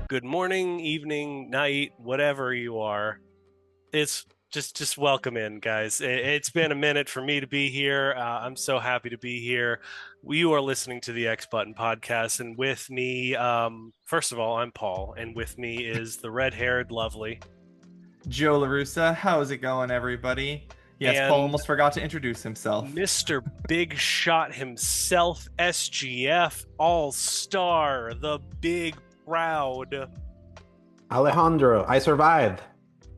good morning, evening, night, whatever you are. It's just welcome in, guys. It's been a minute for me to be here. I'm so happy to be here. You are listening to the X Button podcast, and with me, first of all, I'm Paul, and with me is the red-haired lovely Joe LaRussa. How's it going, everybody? Yes, Paul and almost forgot to introduce himself. Mr. Big Shot himself, SGF All-Star, the big proud. Alejandro, I survived.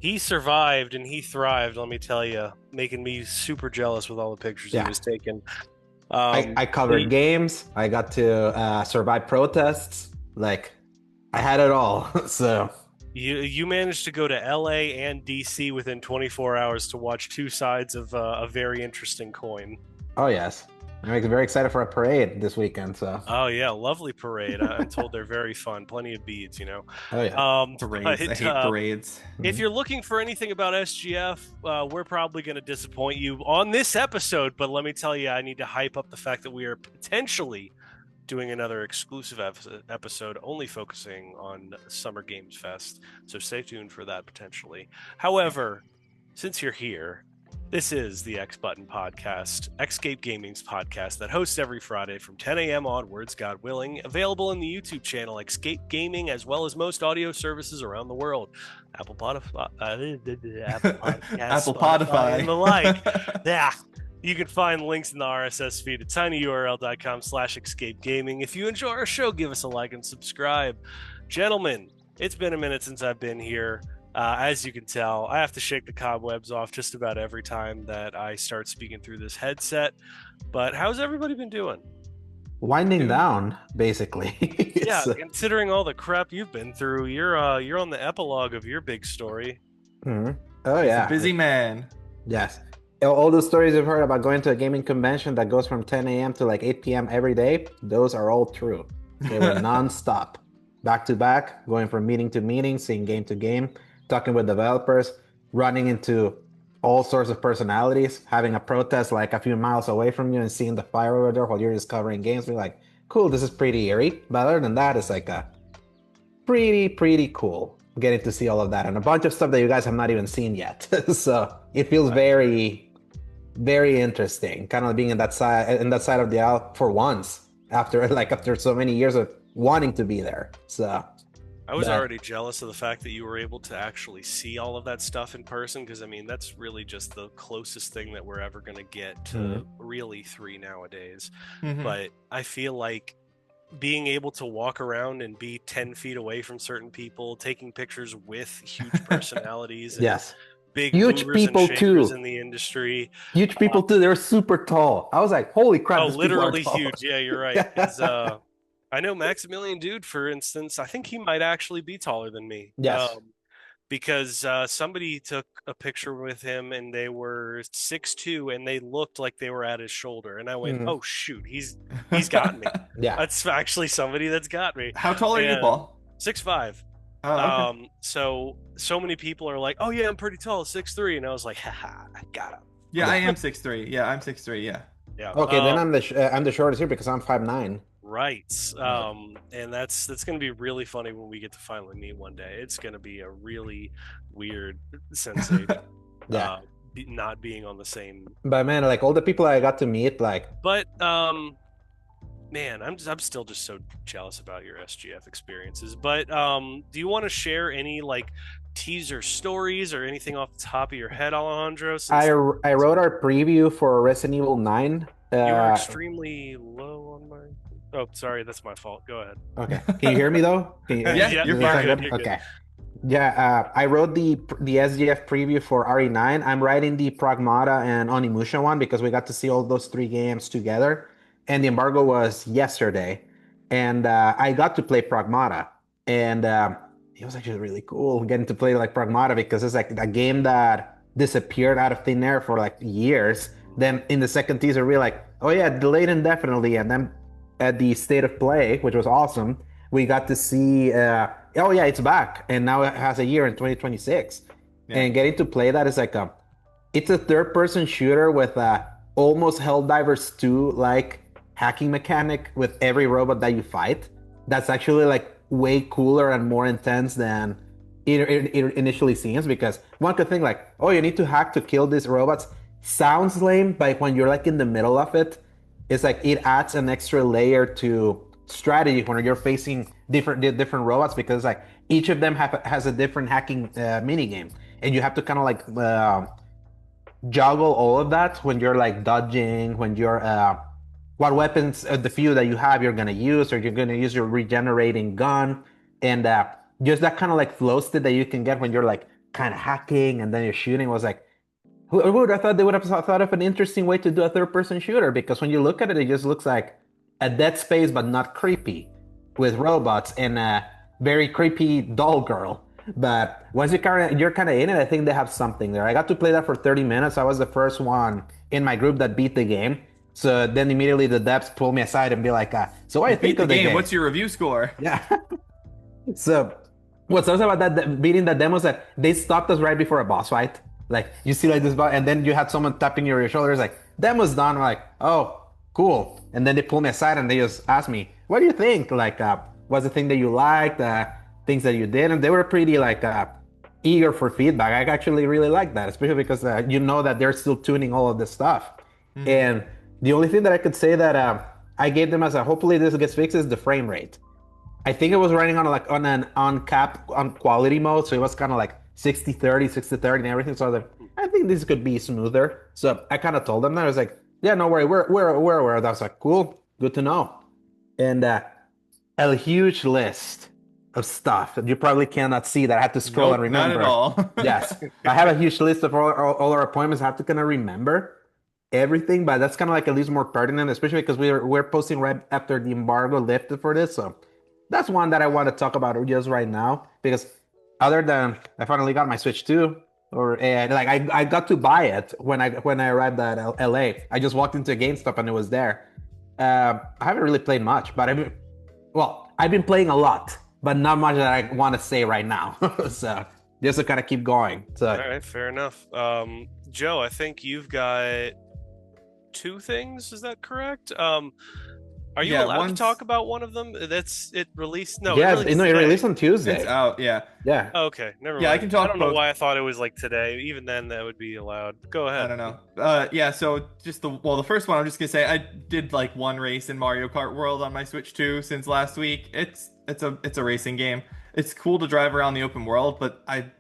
He survived and he thrived, let me tell you, making me super jealous with all the pictures he was taking. I covered games. I got to survive protests. Like, I had it all. So you managed to go to LA and DC within 24 hours to watch two sides of a very interesting coin. Oh, yes. I'm very excited for a parade this weekend. So. Oh, yeah. Lovely parade. I'm told they're very fun. Plenty of beads, you know. Oh, yeah. Parades. I hate parades. If you're looking for anything about SGF, we're probably going to disappoint you on this episode. But let me tell you, I need to hype up the fact that we are potentially doing another exclusive episode only focusing on Summer Games Fest. So stay tuned for that potentially. However, since you're here, this is the X Button podcast, Xscape Gaming's podcast that hosts every Friday from 10 a.m. onwards, God willing, available in the YouTube channel Xscape Gaming, as well as most audio services around the world. Apple Podify, Apple Podify, and the like. Yeah. You can find links in the RSS feed at tinyurl.com/escapegaming. If you enjoy our show, give us a like and subscribe. Gentlemen, it's been a minute since I've been here. As you can tell, I have to shake the cobwebs off just about every time that I start speaking through this headset. But how's everybody been doing? Winding down, basically. Yeah, considering all the crap you've been through, you're on the epilogue of your big story. Mm-hmm. Oh, yeah. He's a busy man. Yes. All the stories you've heard about going to a gaming convention that goes from 10 a.m. to like 8 p.m. every day, those are all true. They were nonstop, back to back, going from meeting to meeting, seeing game to game, talking with developers, running into all sorts of personalities, having a protest like a few miles away from you and seeing the fire over there while you're just covering games. We're like, cool, this is pretty eerie. But other than that, it's like a pretty cool getting to see all of that and a bunch of stuff that you guys have not even seen yet. So it feels very interesting, kind of being in that side of the aisle for once after so many years of wanting to be there. So I was already jealous of the fact that you were able to actually see all of that stuff in person, because I mean that's really just the closest thing that we're ever going to get to really 3 nowadays. But I feel like being able to walk around and be 10 feet away from certain people, taking pictures with huge personalities and yes, big huge people too in the industry, huge people too, they're super tall. I was like, holy crap. Oh, literally huge. Yeah, you're right. I know Maximilian Dude, for instance, I think he might actually be taller than me. Yes. Because somebody took a picture with him and they were 6'2" and they looked like they were at his shoulder. And I went, oh, shoot, he's got me. Yeah. That's actually somebody that's got me. How tall are you, Paul? 6'5". Oh, okay. So many people are like, oh, yeah, I'm pretty tall, 6'3". And I was like, haha, I got him. Yeah, I am 6'3". Yeah, I'm 6'3", yeah. Yeah. Okay, then I'm the shortest here because I'm 5'9". Right. And that's going to be really funny when we get to finally meet one day. It's going to be a really weird sensation. Yeah. Not being on the same. But man, like all the people I got to meet, like. But man, I'm still just so jealous about your SGF experiences. But do you want to share any like teaser stories or anything off the top of your head, Alejandro? I wrote our preview for Resident Evil 9. You were extremely low on my. Oh, sorry, that's my fault. Go ahead. Okay, can you hear me though? Yeah, you're fine. Okay. Yeah, I wrote the SGF preview for RE9. I'm writing the Pragmata and Onimusha one because we got to see all those 3 games together, and the embargo was yesterday, and I got to play Pragmata, and it was actually really cool getting to play like Pragmata because it's like a game that disappeared out of thin air for like years. Then in the second teaser, we're like, oh yeah, delayed indefinitely, and then at the State of Play, which was awesome, we got to see, oh yeah, it's back, and now it has a year in 2026. Yeah. And getting to play that is like it's a third-person shooter with almost Helldivers 2 like hacking mechanic with every robot that you fight. That's actually like way cooler and more intense than it initially seems. Because one could think like, oh, you need to hack to kill these robots. Sounds lame, but when you're like in the middle of it, it's like it adds an extra layer to strategy when you're facing different robots, because like each of them has a different hacking mini game, and you have to kind of like juggle all of that when you're like dodging, when you're what weapons, the few that you have, you're gonna use, or you're gonna use your regenerating gun, and just that kind of like flow state that you can get when you're like kind of hacking and then you're shooting was like, who would have thought they would have thought of an interesting way to do a third-person shooter? Because when you look at it, it just looks like a Dead Space, but not creepy, with robots and a very creepy doll girl. But once you're kind of in it, I think they have something there. I got to play that for 30 minutes. I was the first one in my group that beat the game. So then immediately the devs pull me aside and be like, so what do you think of the game? What's your review score? Yeah. So what's also about that beating the demos that they stopped us right before a boss fight. Like you see like this boss, and then you had someone tapping your shoulders like, demo's done. I'm like, oh, cool. And then they pull me aside and they just ask me, what do you think? Like, what's the thing that you liked? Things that you did? And they were pretty like eager for feedback. I actually really like that, especially because you know that they're still tuning all of this stuff. Mm-hmm. And the only thing that I could say that I gave them as a hopefully this gets fixed is the frame rate. I think it was running on an on quality mode, so it was kind of like 60-30, 60-30 and everything. So I was like, I think this could be smoother. So I kind of told them that. I was like, yeah, no worry, we're aware of that. I was like, cool, good to know. And a huge list of stuff that you probably cannot see that I have to scroll and remember. Not at all. Yes, I have a huge list of all our appointments. I have to kind of remember everything, but that's kind of like at least more pertinent, especially because we're posting right after the embargo lifted for this. So that's one that I want to talk about just right now, because other than I finally got my Switch 2, like I got to buy it when I arrived at LA. I just walked into GameStop and it was there. I haven't really played much, but I've been playing a lot, but not much that I want to say right now. So just to kind of keep going. So all right, fair enough. Joe, I think you've got 2 things. Is that correct? Are you allowed to talk about one of them? It released. No, yeah, it released on Tuesday. It's out. Yeah. Okay, never mind. Yeah, I can talk. I don't know why I thought it was like today. Even then, that would be allowed. Go ahead. I don't know. Yeah. So just the first one, I'm just gonna say I did like one race in Mario Kart World on my Switch 2 since last week. It's a racing game. It's cool to drive around the open world, but I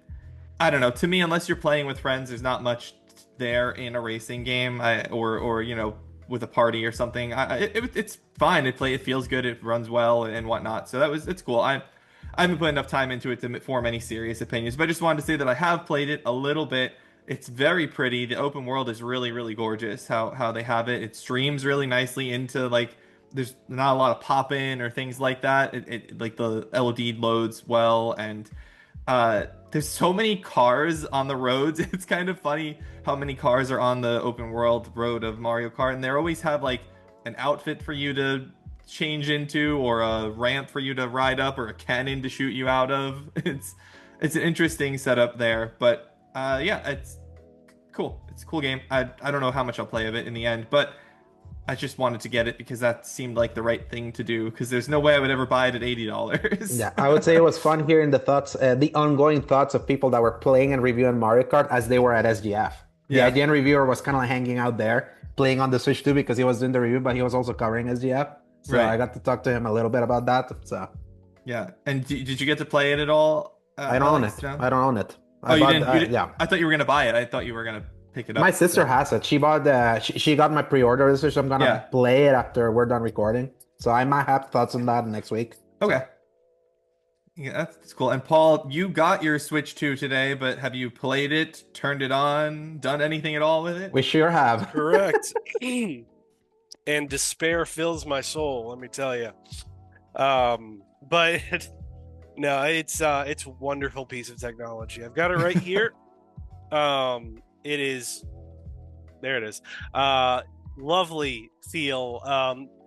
don't know. To me, unless you're playing with friends, there's not much there in a racing game. Or you know, with a party or something. It's fine. It feels good. It runs well and whatnot. So it's cool. I haven't put enough time into it to form any serious opinions, but I just wanted to say that I have played it a little bit. It's very pretty. The open world is really, really gorgeous. How they have it. It streams really nicely into like. There's not a lot of pop-in or things like that. It like the LED loads well, and there's so many cars on the roads. It's kind of funny how many cars are on the open world road of Mario Kart, and they always have like an outfit for you to change into, or a ramp for you to ride up, or a cannon to shoot you out of. It's an interesting setup there, but yeah, it's cool. It's a cool game. I don't know how much I'll play of it in the end, but I just wanted to get it because that seemed like the right thing to do, because there's no way I would ever buy it at $80. Yeah, I would say it was fun hearing the thoughts, the ongoing thoughts of people that were playing and reviewing Mario Kart as they were at SGF. The IGN reviewer was kind of like hanging out there, playing on the Switch too, because he was doing the review, but he was also covering SGF. So right. I got to talk to him a little bit about that. So yeah, and did you get to play it at all? I don't own it. I don't own it. You didn't? Yeah. I thought you were gonna buy it. I thought you were gonna pick it up. My sister has it. She bought she got my pre-order, so I'm gonna play it after we're done recording. So I might have thoughts on that next week. Okay. Yeah, that's cool. And Paul, you got your Switch 2 today, but have you played it, turned it on, done anything at all with it? We sure have. Correct. And despair fills my soul, let me tell you. But no, it's a wonderful piece of technology. I've got it right here. It is. There it is. Lovely feel.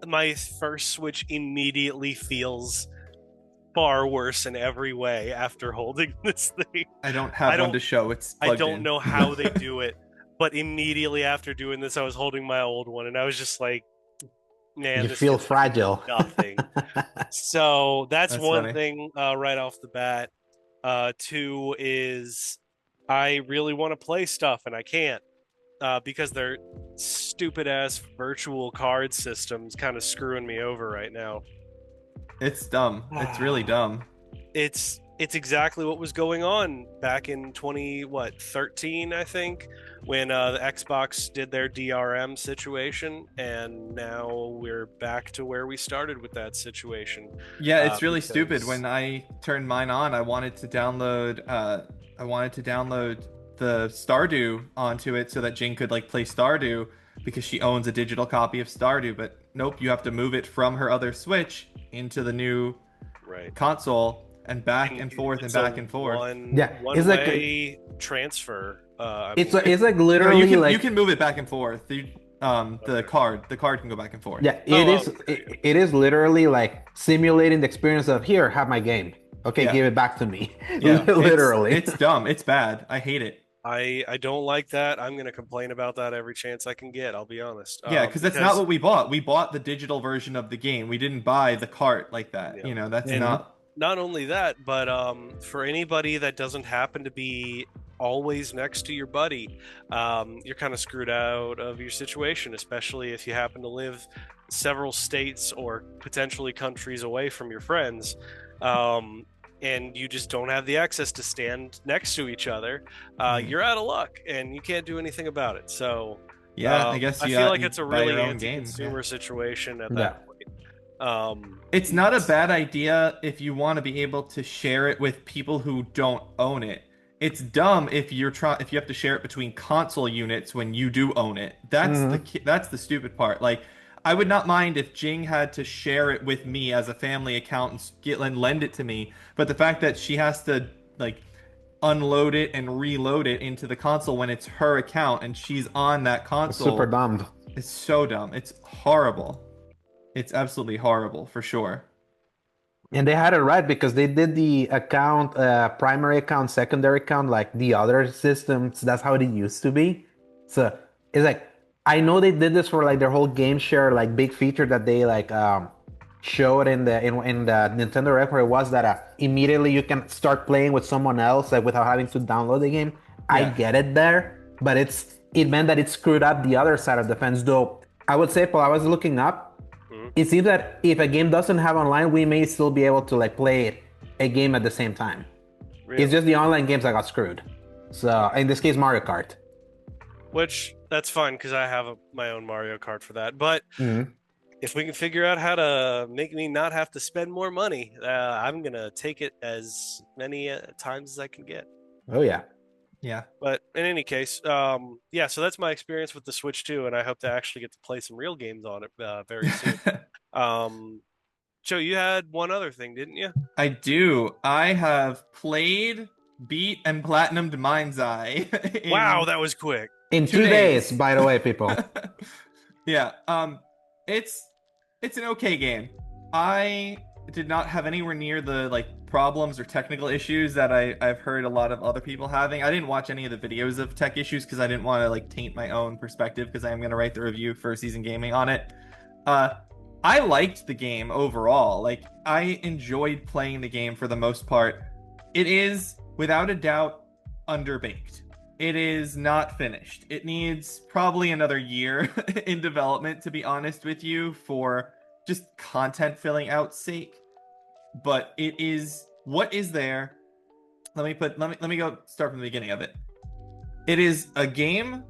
My first Switch immediately feels far worse in every way after holding this thing. I don't have one to show. It's I don't know how they do it, but immediately after doing this, I was holding my old one, and I was just like, Man, You this feel feels like fragile. nothing. So that's That's one funny. thing right off the bat. Two is I really want to play stuff and I can't because they're stupid ass virtual card systems kind of screwing me over right now. It's dumb. It's really dumb. It's exactly what was going on back in 13, I think, when the Xbox did their DRM situation, and now we're back to where we started with that situation. Yeah, it's really stupid. Because When I turned mine on, I wanted to download the Stardew onto it so that Jing could like play Stardew because she owns a digital copy of Stardew, but nope, you have to move it from her other Switch into the new right, console and back and forth and it's back a and forth. Yeah, one it's like way transfer. I it's believe. it's like No, literally you like can move it back and forth. Okay. The card can go back and forth. yeah, Oh, okay. it is literally like simulating the experience of here, have my game. Okay, Yeah. give it back to me. Yeah, Literally. it's dumb. It's bad. I hate it. I don't like that. I'm going to complain about that every chance I can get. I'll be honest. Yeah, because that's not Because what we bought. We bought the digital version of the game. We didn't buy the cart like that. yeah. You know, that's And Mhm. not. not only that, but for anybody that doesn't happen to be always next to your buddy, you're kind of screwed out of your situation, especially if you happen to live several states or potentially countries away from your friends. And you just don't have the access to stand next to each other, Mhm. you're out of luck and you can't do anything about it. So Yeah, I guess I feel like you it's a buy your really own game. anti-consumer situation at Yeah. that point. It's not a bad idea if you want to be able to share it with people who don't own it. It's dumb if if you have to share it between console units when you do own it. Mhm. That's the stupid part. Like I would not mind if Jing had to share it with me as a family account and lend it to me, but the fact that she has to like unload it and reload it into the console when it's her account and she's on that It's super console dumb. is so dumb. It's horrible. It's absolutely horrible for sure. And they had it right because they did the account, primary account, secondary account, like the other systems. That's how it used to be. So it's like I know they did this for like their whole game share, like big feature that they like showed in the Nintendo Direct, where it was that immediately you can start playing with someone else like without having to download the game. I Yeah. get it there, but it meant that it screwed up the other side of the fence. Though I would say, Paul, I was looking up. Mhm. It seems that if a game doesn't have online, we may still be able to like play a game at the same time. Really. It's just the online games that got screwed. So in this case, Mario Kart. Which that's fine because I have my own Mario Kart for that. But Mhm. if we can figure out how to make me not have to spend more money, I'm gonna take it as many times as I can get. Oh yeah. Yeah. But in any case, yeah. So that's my experience with the Switch 2, and I hope to actually get to play some real games on it very soon. Um, Joe, you had one other thing, didn't you? I do. I have played, beat, and platinumed MindsEye Wow, in that was quick. In 2 2 days, days. by the way, people. Yeah. It's it's an okay game. I did not have anywhere near the like problems or technical issues that I've heard a lot of other people having. I didn't watch any of the videos of tech issues because I didn't want to like taint my own perspective because I am gonna write the review for Season Gaming on it. Uh, I liked the game overall. Like I enjoyed playing the game for the most part. It is without a doubt underbaked. It is not finished. It needs probably another year in development, to be honest with you, for just content filling out sake. But it is what is there. Let me go start from the beginning of it. It is a game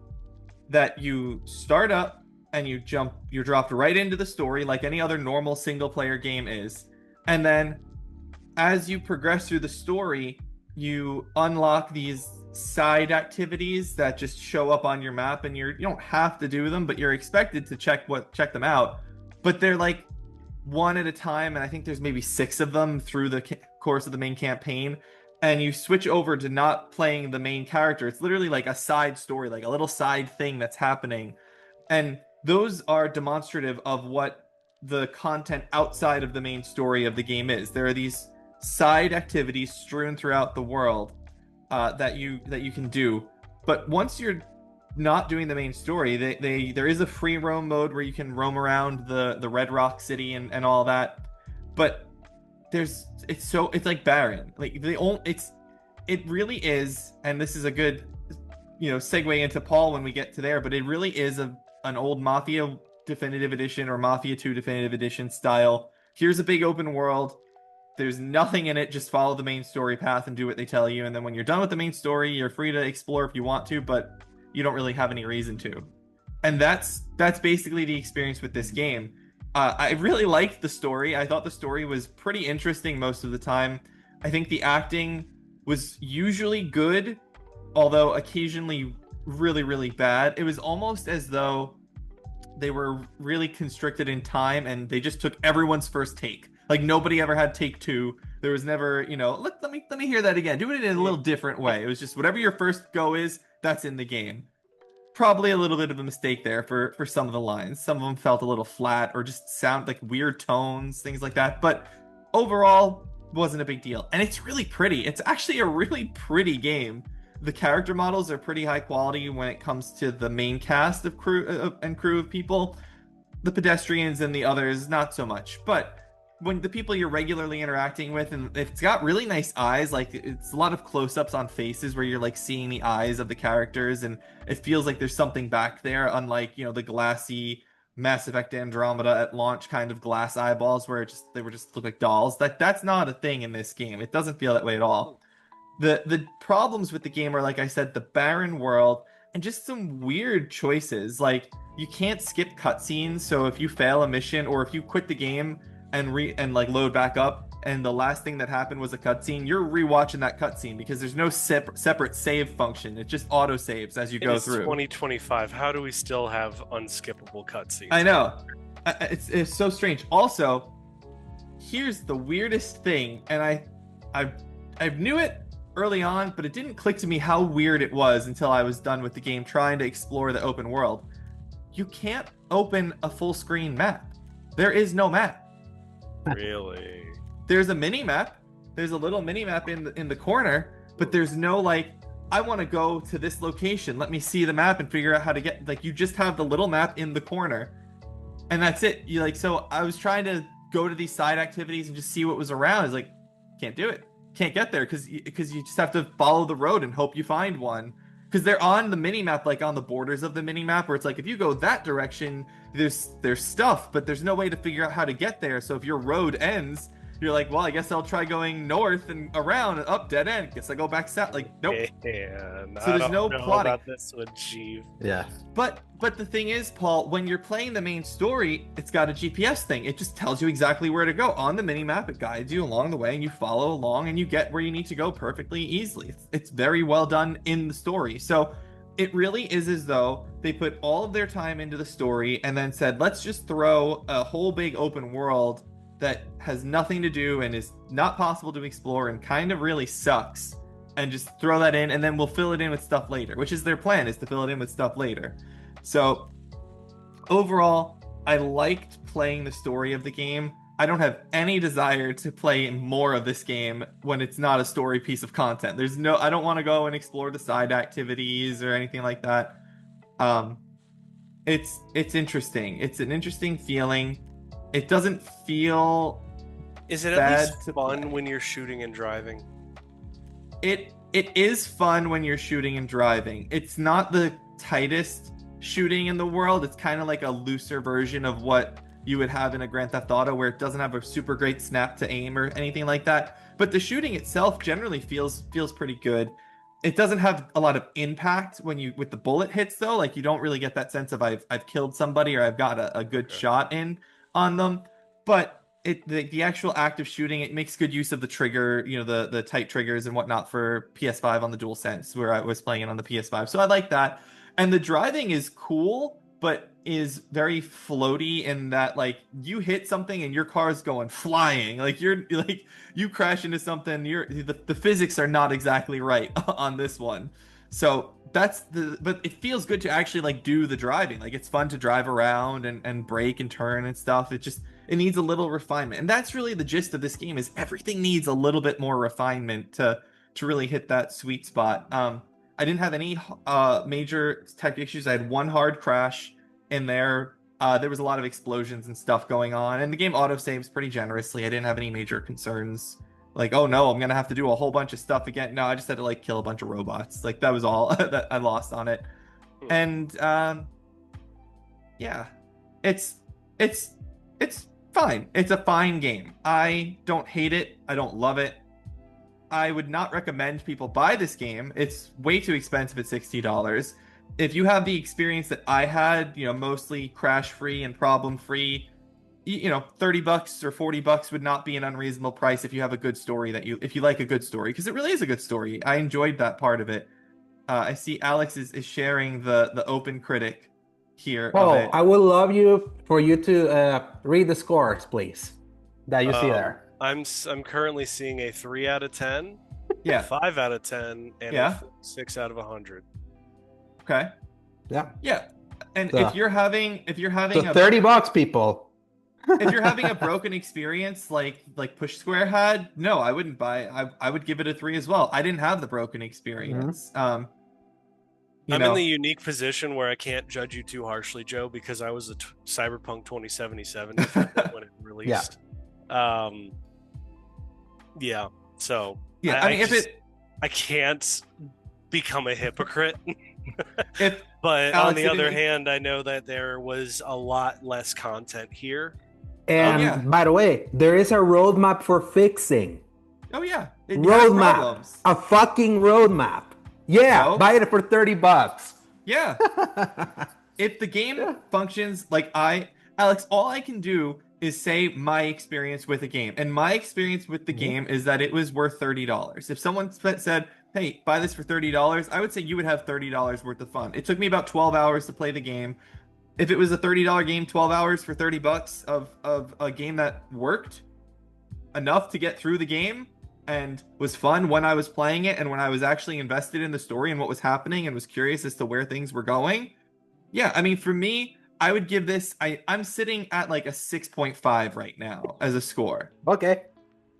that you start up and you're dropped right into the story like any other normal single player game is. And then as you progress through the story, you unlock these side activities that just show up on your map, and you don't have to do them, but you're expected to check them out. But they're like one at a time, and I think there's maybe 6 of them through the course of the main campaign. And you switch over to not playing the main character. It's literally like a side story, like a little side thing that's happening. And those are demonstrative of what the content outside of the main story of the game is. There are these side activities strewn throughout the world that you can do. But once you're not doing the main story. There is a free roam mode where you can roam around the Red Rock City and all that, but it's like barren. Like it really is, and this is a good segue into Paul when we get to there, but it really is an old Mafia Definitive Edition or Mafia 2 Definitive Edition style. Here's a big open world. There's nothing in it. Just follow the main story path and do what they tell you. And then when you're done with the main story, you're free to explore if you want to, but you don't really have any reason to. And that's basically the experience with this game. I really liked the story. I thought the story was pretty interesting most of the time. I think the acting was usually good, although occasionally really, really bad. It was almost as though they were really constricted in time and they just took everyone's first take. Like nobody ever had take two. There was never, let me hear that again. Do it in a little different way. It was just whatever your first go is, that's in the game. Probably a little bit of a mistake there for some of the lines. Some of them felt a little flat or just sound like weird tones, things like that. But overall, wasn't a big deal. And it's really pretty. It's actually a really pretty game. The character models are pretty high quality when it comes to the main cast of crew of people. The pedestrians and the others, not so much. But when the people you're regularly interacting with, and it's got really nice eyes, like it's a lot of close-ups on faces where you're like seeing the eyes of the characters, and it feels like there's something back there, unlike the glassy Mass Effect Andromeda at launch kind of glass eyeballs where they were just look like dolls. That's not a thing in this game. It doesn't feel that way at all. The problems with the game are, like I said, the barren world and just some weird choices. Like you can't skip cutscenes, so if you fail a mission or if you quit the game and load back up, and the last thing that happened was a cutscene, you're rewatching that cutscene because there's no separate save function. It just auto saves as you go through. 2025. How do we still have unskippable cutscenes? I know, it's so strange. Also, here's the weirdest thing, and I knew it early on, but it didn't click to me how weird it was until I was done with the game trying to explore the open world. You can't open a full screen map. There is no map. Really? There's a mini map. There's a little mini map in the corner, but there's no I want to go to this location. Let me see the map and figure out how to get. You just have the little map in the corner, and that's it. So I was trying to go to these side activities and just see what was around. It's can't do it. Can't get there because you just have to follow the road and hope you find one. Because they're on the mini map, on the borders of the mini map, where it's if you go that direction, there's stuff, but there's no way to figure out how to get there. So if your road ends, you're well, I guess I'll try going north and around and up, dead end. Guess I go back south. Nope. Yeah, so there's no plotting. About this one, Jeeve. Yeah. But the thing is, Paul, when you're playing the main story, it's got a GPS thing. It just tells you exactly where to go on the mini map. It guides you along the way, and you follow along, and you get where you need to go perfectly easily. It's very well done in the story. So it really is as though they put all of their time into the story and then said, let's just throw a whole big open world that has nothing to do and is not possible to explore and kind of really sucks, and just throw that in, and then we'll fill it in with stuff later, which is their plan, is to fill it in with stuff later. So overall, I liked playing the story of the game. I don't have any desire to play more of this game when it's not a story piece of content. I don't want to go and explore the side activities or anything like that. It's interesting. It's an interesting feeling. It doesn't feel Is it at least fun when you're shooting and driving? It is fun when you're shooting and driving. It's not the tightest shooting in the world. It's kind of like a looser version of what you would have in a Grand Theft Auto, where it doesn't have a super great snap to aim or anything like that. But the shooting itself generally feels pretty good. It doesn't have a lot of impact with the bullet hits though. You don't really get that sense of I've killed somebody or I've got a good shot in on them. But the actual act of shooting, it makes good use of the trigger, the tight triggers and whatnot for PS5 on the DualSense, where I was playing it on the PS5. So I like that. And the driving is cool, but is very floaty in that you hit something and your car's going flying. You crash into something, the physics are not exactly right on this one. So but it feels good to actually do the driving. It's fun to drive around and brake and turn and stuff. It needs a little refinement. And that's really the gist of this game, is everything needs a little bit more refinement to really hit that sweet spot. I didn't have any major tech issues. I had one hard crash in there. There was a lot of explosions and stuff going on, and the game autosaves pretty generously. I didn't have any major concerns. Like, oh no, I'm gonna have to do a whole bunch of stuff again. No, I just had to like kill a bunch of robots. Like that was all that I lost on it. And yeah, it's fine. It's a fine game. I don't hate it. I don't love it. I would not recommend people buy this game. It's way too expensive at $60. If you have the experience that I had, mostly crash-free and problem-free, $30 or $40 would not be an unreasonable price if you have a good story if you like a good story, because it really is a good story. I enjoyed that part of it. I see Alex is sharing the open critic here of it. I would love for you to read the scores, please, that you see there. I'm currently seeing a 3 out of 10, Yeah, 5 out of 10, and a 6 out of 100. Okay. Yeah. And if you're having so $30, people. if you're having a broken experience like Push Square had, no, I wouldn't buy it. I would give it a 3 as well. I didn't have the broken experience. I'm in the unique position where I can't judge you too harshly, Joe, because I was a Cyberpunk 2077 when it released. So I can't become a hypocrite. But on the other hand, I know that there was a lot less content here. And by the way, there is a roadmap for fixing. Oh yeah, roadmap, a fucking roadmap. Yeah, buy it for $30. Yeah. If the game functions like Alex, all I can do is say my experience with the game, and my experience with the game is that it was worth $30. If someone said, hey, buy this for $30, I would say you would have $30 worth of fun. It took me about 12 hours to play the game. If it was a $30 game, 12 hours for $30 of a game that worked enough to get through the game and was fun when I was playing it and when I was actually invested in the story and what was happening and was curious as to where things were going. Yeah, I mean, for me, I would give this, I'm sitting at like a 6.5 right now as a score. Okay.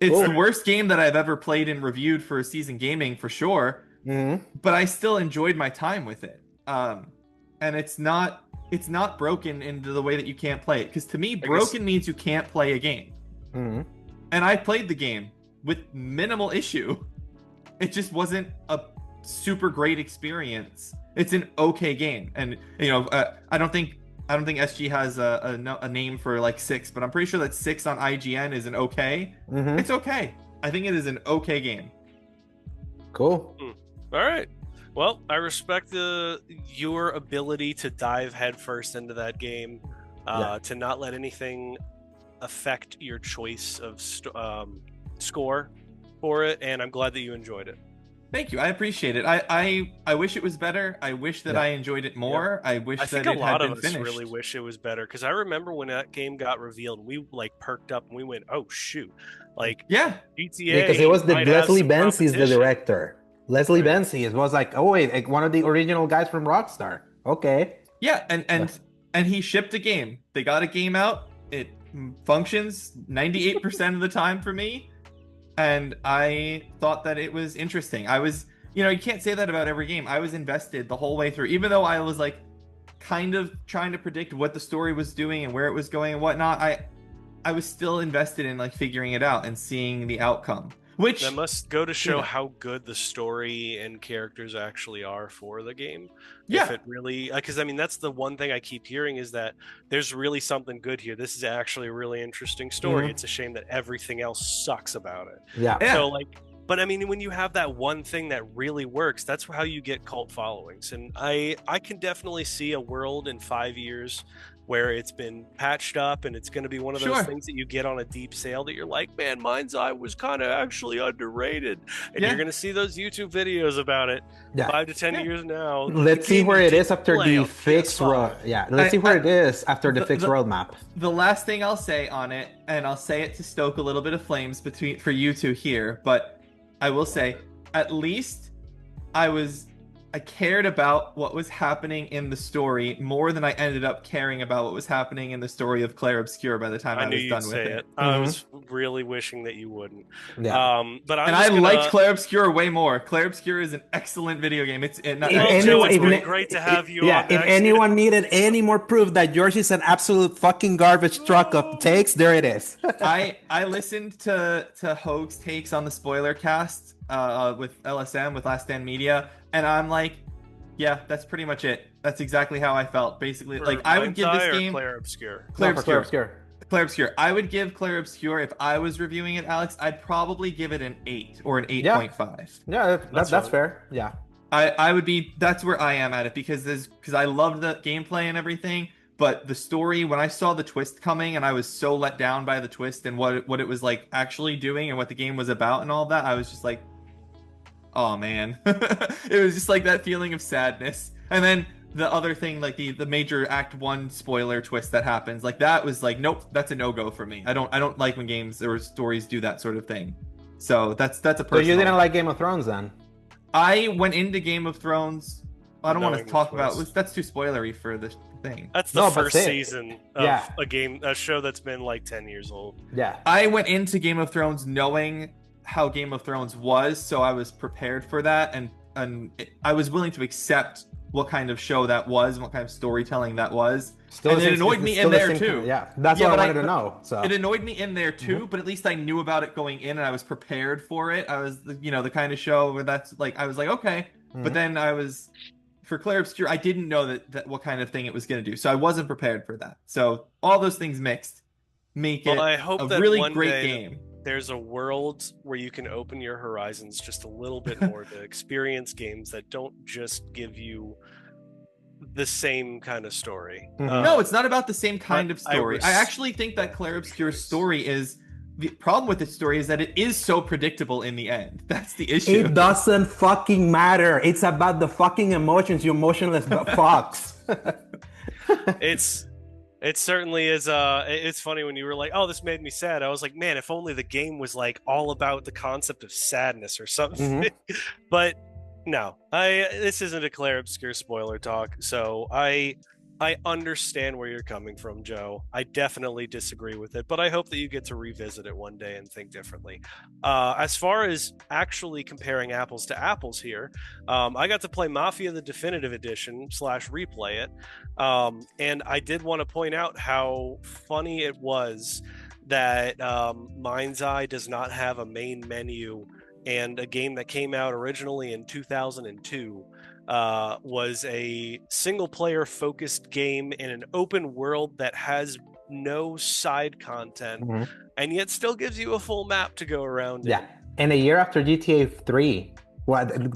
It's the worst game that I've ever played and reviewed for Season Gaming for sure, but I still enjoyed my time with it. And it's not broken into the way that you can't play it, because to me, broken means you can't play a game. And I played the game with minimal issue. It just wasn't a super great experience. It's an okay game, and I don't think SG has a name for like 6, but I'm pretty sure that 6 on IGN is an okay. It's okay. I think it is an okay game. Cool. All right. Well, I respect your ability to dive headfirst into that game, to not let anything affect your choice of score for it, and I'm glad that you enjoyed it. Thank you. I appreciate it. I wish it was better. I wish that I enjoyed it more. I wish that it had been finished. I think a lot of us really wish it was better, because I remember when that game got revealed, we like perked up and we went, "Oh shoot!" Like GTA, because it was Leslie Benzies the director. Leslie Benzies was like, "Oh wait, like one of the original guys from Rockstar." Okay. Yeah, and he shipped a game. They got a game out. It functions 98% of the time for me. And I thought that it was interesting. I was, you can't say that about every game. I was invested the whole way through, even though I was like kind of trying to predict what the story was doing and where it was going and whatnot. I was still invested in like figuring it out and seeing the outcome. Which that must go to show how good the story and characters actually are for the game. Yeah. If it really, because I mean, that's the one thing I keep hearing is that there's really something good here. This is actually a really interesting story. It's a shame that everything else sucks about it. Yeah. So like, but I mean, when you have that one thing that really works, that's how you get cult followings. And I can definitely see a world in 5 years where it's been patched up and it's going to be one of those things that you get on a deep sale that you're like, man, MindsEye was kind of actually underrated. And you're going to see those YouTube videos about it 5 to 10 years now. Let's see where it is after the fixed let's see where it is after the fixed roadmap. The last thing I'll say on it, and I'll say it to stoke a little bit of flames for you two here, but I will say, at least I cared about what was happening in the story more than I ended up caring about what was happening in the story of Claire Obscure by the time I was done with it. I was really wishing that you wouldn't. Yeah. But I'm And just I gonna. liked Clair Obscur way more. Clair Obscur is an excellent video game. Well, Joe, it's been great to have you on if next. anyone needed any more proof that George is an absolute fucking garbage truck of takes, there it is. I listened to Hoag's takes on the spoiler cast with LSM with Last Stand Media, and I'm like, yeah, that's pretty much it. That's exactly how I felt. Basically, For like I would give this game Clair Obscur. Clair No, for Clair Obscur. Obscur. Clair Obscur. I would give Clair Obscur, if I was reviewing it, Alex, I'd probably give it an 8 or an 8.5. Yeah, that's fair. Yeah. I would be, that's where I am at it, because I loved the gameplay and everything, but the story, when I saw the twist coming and I was so let down by the twist and what it was like actually doing and what the game was about and all that, I was just like, oh man. It was just like that feeling of sadness. And then the other thing, like the major Act 1 spoiler twist that happens, like that was like, nope, that's a no-go for me. I don't like when games or stories do that sort of thing. So that's a personal. So you didn't like Game of Thrones then? I went into Game of Thrones. I don't want to Knowing talk the about. twist. That's too spoilery for the thing. That's the No, but first say it. season of Yeah. a show that's been like 10 years old. Yeah. I went into Game of Thrones knowing how Game of Thrones was, so I was prepared for that, and I was willing to accept what kind of show that was, and what kind of storytelling that was. And it annoyed me in there too. Yeah, that's what I wanted to know. So it annoyed me in there too, but at least I knew about it going in, and I was prepared for it. I was, the kind of show where that's like, I was like, okay. But then for Clair Obscur, I didn't know that what kind of thing it was going to do, so I wasn't prepared for that. So all those things mixed make it I hope a that really one great day game. There's a world where you can open your horizons just a little bit more to experience games that don't just give you the same kind of story. No, it's not about the same kind of story. I actually think that Yeah. Clair Obscur's story is the problem with its story is that it is so predictable in the end. That's the issue. it doesn't fucking matter. It's about the fucking emotions, you emotionless fucks. It certainly is. It's funny when you were like, "Oh, this made me sad." I was like, "Man, if only the game was like all about the concept of sadness or something." But no, this isn't a Clair Obscur spoiler talk, so I understand where you're coming from, Joe. I definitely disagree with it, but I hope that you get to revisit it one day and think differently. As far as actually comparing apples to apples here, I got to play Mafia the Definitive Edition / replay it, and I did want to point out how funny it was that MindsEye does not have a main menu, and a game that came out originally in 2002 was a single player focused game in an open world that has no side content and yet still gives you a full map to go around Yeah. in. And a year after GTA 3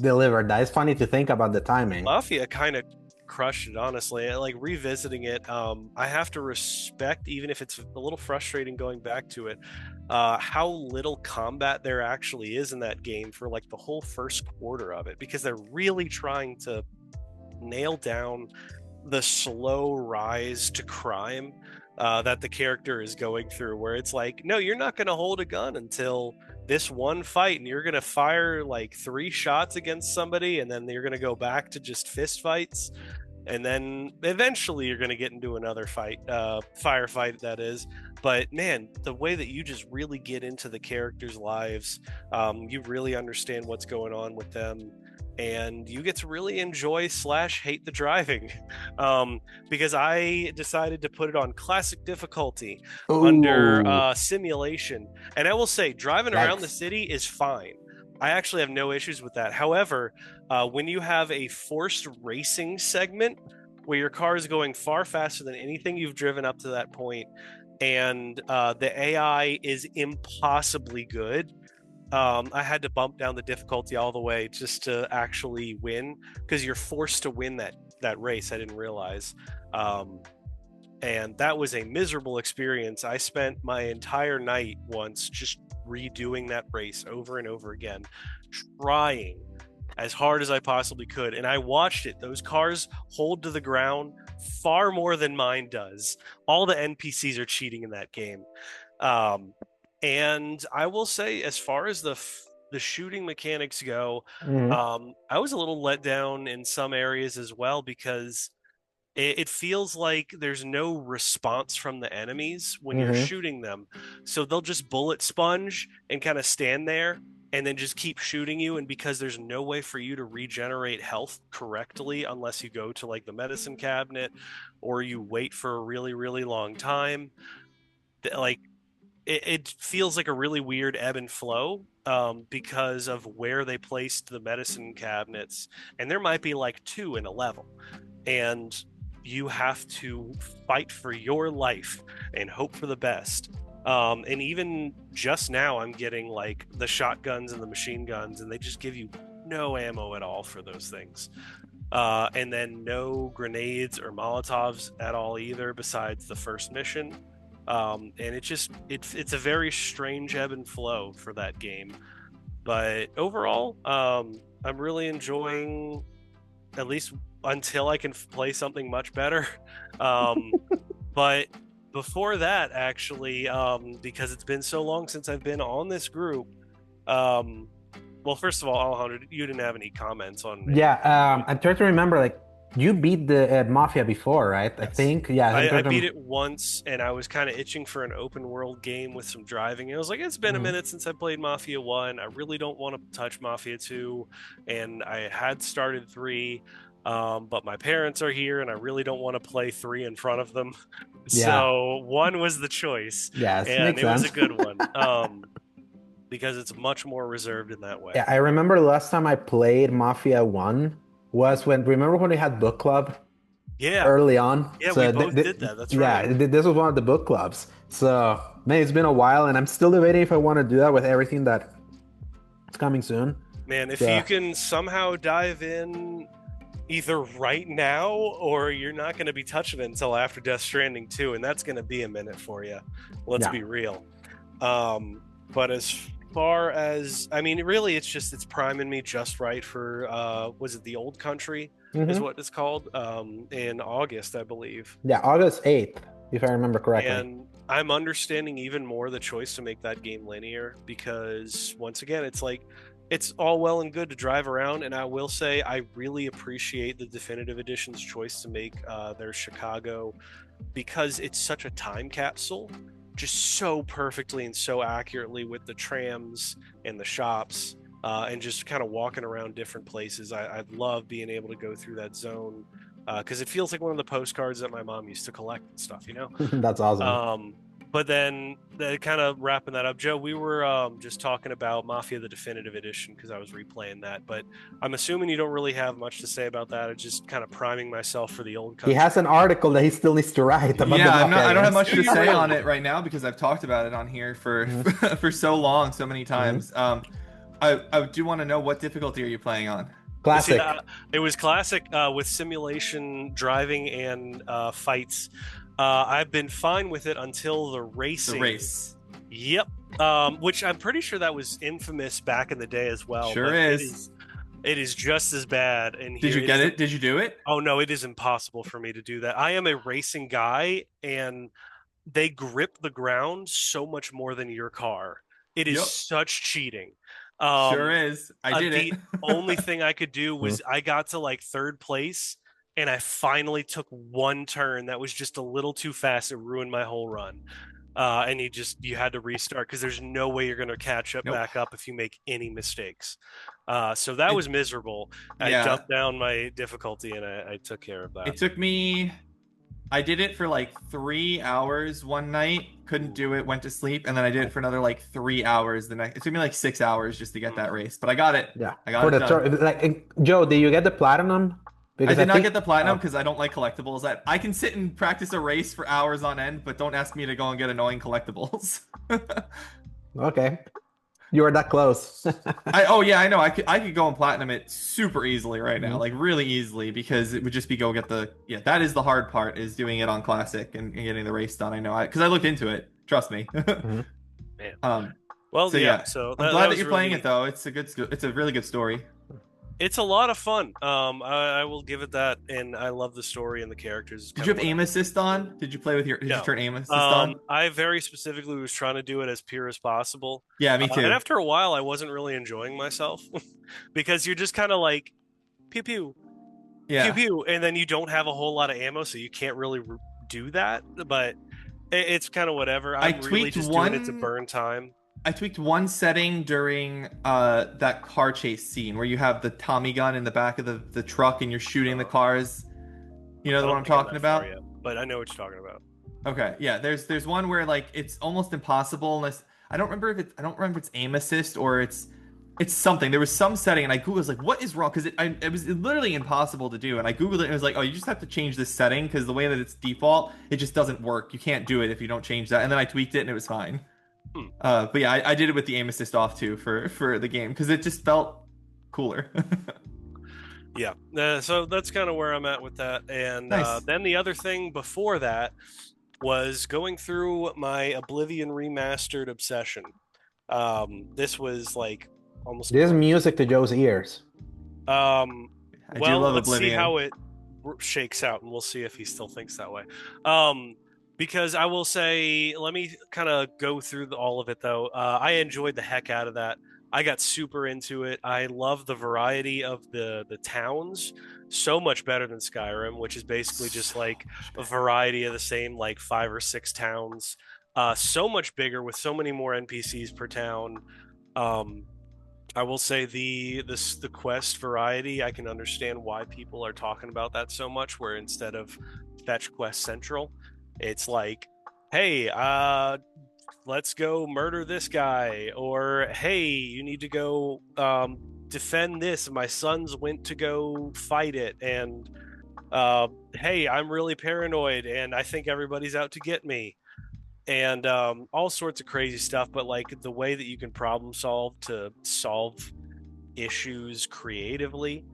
delivered that, it's funny to think about the timing. Mafia kind of crushed it, honestly. Like revisiting it, I have to respect, even if it's a little frustrating going back to it, how little combat there actually is in that game for like the whole first quarter of it, because they're really trying to nail down the slow rise to crime that the character is going through, where it's like, no, you're not going to hold a gun until this one fight, and you're going to fire like 3 shots against somebody, and then you're going to go back to just fist fights, and then eventually you're going to get into another fight, firefight, that is. But man, the way that you just really get into the characters' lives, you really understand what's going on with them, and you get to really enjoy / hate the driving, because I decided to put it on classic difficulty under simulation. And I will say, driving around the city is fine. I actually have no issues with that. However, when you have a forced racing segment where your car is going far faster than anything you've driven up to that point, and the AI is impossibly good, I had to bump down the difficulty all the way just to actually win, because you're forced to win that race. I didn't realize. And that was a miserable experience. I spent my entire night once just redoing that race over and over again, trying as hard as I possibly could. And I watched it. Those cars hold to the ground far more than mine does. All the NPCs are cheating in that game. And I will say, as far as the shooting mechanics go, I was a little let down in some areas as well, because it feels like there's no response from the enemies when you're Hmm. shooting them. So they'll just bullet sponge and kind of stand there and then just keep shooting you. And because there's no way for you to regenerate health correctly unless you go to like the medicine cabinet or you wait for a really, really long time, like it feels like a really weird ebb and flow because of where they placed the medicine cabinets. And there might be like two in a level. And you have to fight for your life and hope for the best. And even just now, I'm getting like the shotguns and the machine guns, and they just give you no ammo at all for those things. And then no grenades or Molotovs at all either, besides the first mission. And it's a very strange ebb and flow for that game. But overall, I'm really enjoying, at least until I can play something much better. Um, but before that, actually, because it's been so long since I've been on this group, well, first of all, Alejandro, you didn't have any comments on it. Yeah, I'm trying to remember. Like, you beat the Mafia before, right? I Yes. think. Yeah, I beat it once, and I was kind of itching for an open world game with some driving. And I was like, it's been a minute since I played Mafia 1. I really don't want to touch Mafia 2. And I had started 3, but my parents are here, and I really don't want to play 3 in front of them. Yeah. So 1 was the choice, Yes, and makes it was a sense. good one. Because it's much more reserved in that way. Yeah, I remember the last time I played Mafia 1 was remember when we had book club Yeah. early on? Yeah, So we both did that. That's yeah, right. this was one of the book clubs. So, man, it's been a while, and I'm still debating if I want to do that with everything that's coming soon. Man, if So, you can somehow dive in either right now or you're not going to be touching it until after Death Stranding 2, and that's going to be a minute for you. Let's Yeah. be real. But as far as, I mean, really, it's priming me just right for, was it The Old Country is Mhm. what it's called, in August, I believe. Yeah, August 8th, if I remember correctly. And I'm understanding even more the choice to make that game linear because, once again, it's like, it's all well and good to drive around, and I will say I really appreciate the Definitive Edition's choice to make their Chicago, because it's such a time capsule, just so perfectly and so accurately with the trams and the shops, and just kind of walking around different places. I love being able to go through that zone because it feels like one of the postcards that my mom used to collect and stuff, you know? That's awesome. But then, kind of wrapping that up, Joe, we were just talking about Mafia the Definitive Edition because I was replaying that. But I'm assuming you don't really have much to say about that. I'm just kind of priming myself for the Old He Country. has an article that he still needs to write about the Yeah, Mafia I don't have games. much to Do you say really? on it right now because I've talked about it on here for for so long, so many times. I do want to know, what difficulty are you playing on? Classic. It was classic with simulation, driving, and fights. I've been fine with it until the racing. The race. Yep. Which I'm pretty sure that was infamous back in the day as well. Sure but is. It is just as bad. And Did you get it? Did you do it? Oh no, it is impossible for me to do that. I am a racing guy, and they grip the ground so much more than your car. It is Yep. such cheating. Sure is. I did The it. only thing I could do was I got to like 3rd place, and I finally took one turn that was just a little too fast. It ruined my whole run. And you had to restart because there's no way you're going to catch up Nope. back up if you make any mistakes. So that was miserable. I Yeah. dumped down my difficulty, and I took care of that. It took me. I did it for like 3 hours one night. Couldn't do it. Went to sleep, and then I did it for another like 3 hours the next. It took me like 6 hours just to get that race, but I got it. Yeah. I got For it the done. like, Joe, did you get the platinum? I did not think- get the platinum because I don't like collectibles. I can sit and practice a race for hours on end, but don't ask me to go and get annoying collectibles. Okay. You were that close. Oh yeah, I know. I could go and platinum it super easily right now, like really easily, because it would just be go get the that is the hard part, is doing it on classic and getting the race done. I know, because I looked into it. Trust me. Man. Well, So yeah. yeah, So I'm glad that you're was playing really- it though. It's a really good story. It's a lot of fun. I will give it that, and I love the story and the characters. Did you have aim assist on? Did you play with your? Did No. you turn aim assist on? I very specifically was trying to do it as pure as possible. Yeah, me too. And after a while, I wasn't really enjoying myself because you're just kind of like pew pew, pew Yeah. pew, and then you don't have a whole lot of ammo, so you can't really do that. But it's kind of whatever. I I'm really tweaked just doing it to one burn time. I tweaked one setting during that car chase scene where you have the Tommy gun in the back of the truck and you're shooting the Uh, cars. You know I the one don't I'm think I'm talking that far about? yet, but I know what you're talking about. Okay, yeah. There's one where like it's almost impossible unless I don't remember if it's aim assist or it's something. There was some setting and I googled, I was like, what is wrong? Because it was literally impossible to do. And I googled it and it was like, oh, you just have to change this setting because the way that it's default, it just doesn't work. You can't do it if you don't change that. And then I tweaked it and it was fine. Hmm. But yeah, I did it with the aim assist off too for the game because it just felt cooler. Yeah, so that's kind of where I'm at with that. And Nice. then the other thing before that was going through my Oblivion remastered obsession. This was like almost This music to Joe's ears. um, I do well, love let's see Oblivion. how it shakes out, and we'll see if he still thinks that way. Um, because I will say, let me kind of go through all of it though. I enjoyed the heck out of that. I got super into it. I love the variety of the towns, so much better than Skyrim, which is basically just So like much a better. variety of the same like 5 or 6 towns. So much bigger with so many more NPCs per town. Um, I will say the quest variety, I can understand why people are talking about that so much, where instead of fetch quest central, it's like, hey, let's go murder this guy, or hey, you need to go defend this. My sons went to go fight it, and hey, I'm really paranoid and I think everybody's out to get me, and all sorts of crazy stuff. But like the way that you can problem solve to solve issues creatively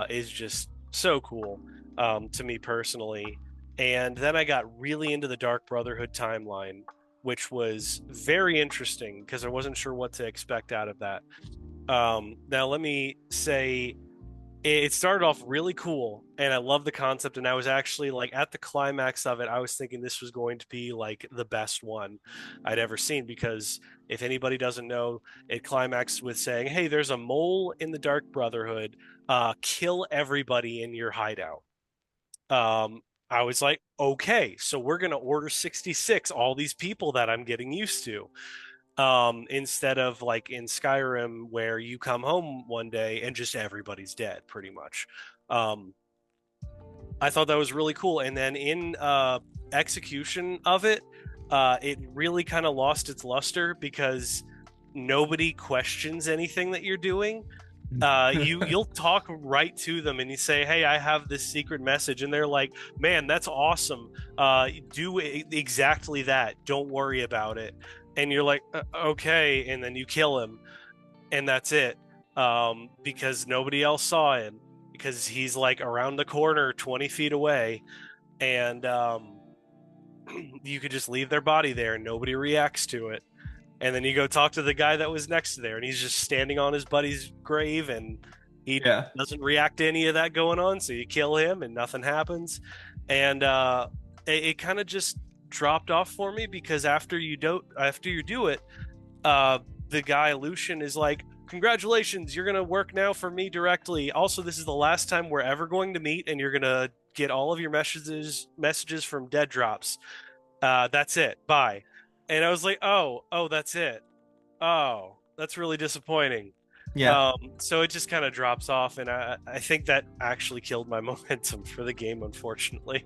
is just so cool to me personally. And then I got really into the Dark Brotherhood timeline, which was very interesting because I wasn't sure what to expect out of that. Now, let me say it started off really cool and I love the concept, and I was actually like at the climax of it, I was thinking this was going to be like the best one I'd ever seen, because if anybody doesn't know, it climaxed with saying, hey, there's a mole in the Dark Brotherhood, kill everybody in your hideout. um I was like, okay, so we're gonna order 66 all these people that I'm getting used to, instead of like in Skyrim where you come home one day and just everybody's dead pretty much. um I thought that was really cool. And then in execution of it, it really kind of lost its luster because nobody questions anything that you're doing. You'll talk right to them and you say, hey, I have this secret message, and they're like, man, that's awesome. Do exactly that, don't worry about it. And you're like, okay, and then you kill him, and that's it. Because nobody else saw him, because he's like around the corner 20 feet away, and you could just leave their body there and nobody reacts to it. And then you go talk to the guy that was next to there, and he's just standing on his buddy's grave, and he Yeah. doesn't react to any of that going on. So you kill him, and nothing happens. And it kind of just dropped off for me, because after you do it, uh, the guy Lucian is like, congratulations, you're gonna work now for me directly. Also, this is the last time we're ever going to meet, and you're gonna get all of your messages from dead drops. That's it, bye. And I was like, oh, that's it. Oh, that's really disappointing. Yeah. So it just kind of drops off, and I think that actually killed my momentum for the game, unfortunately.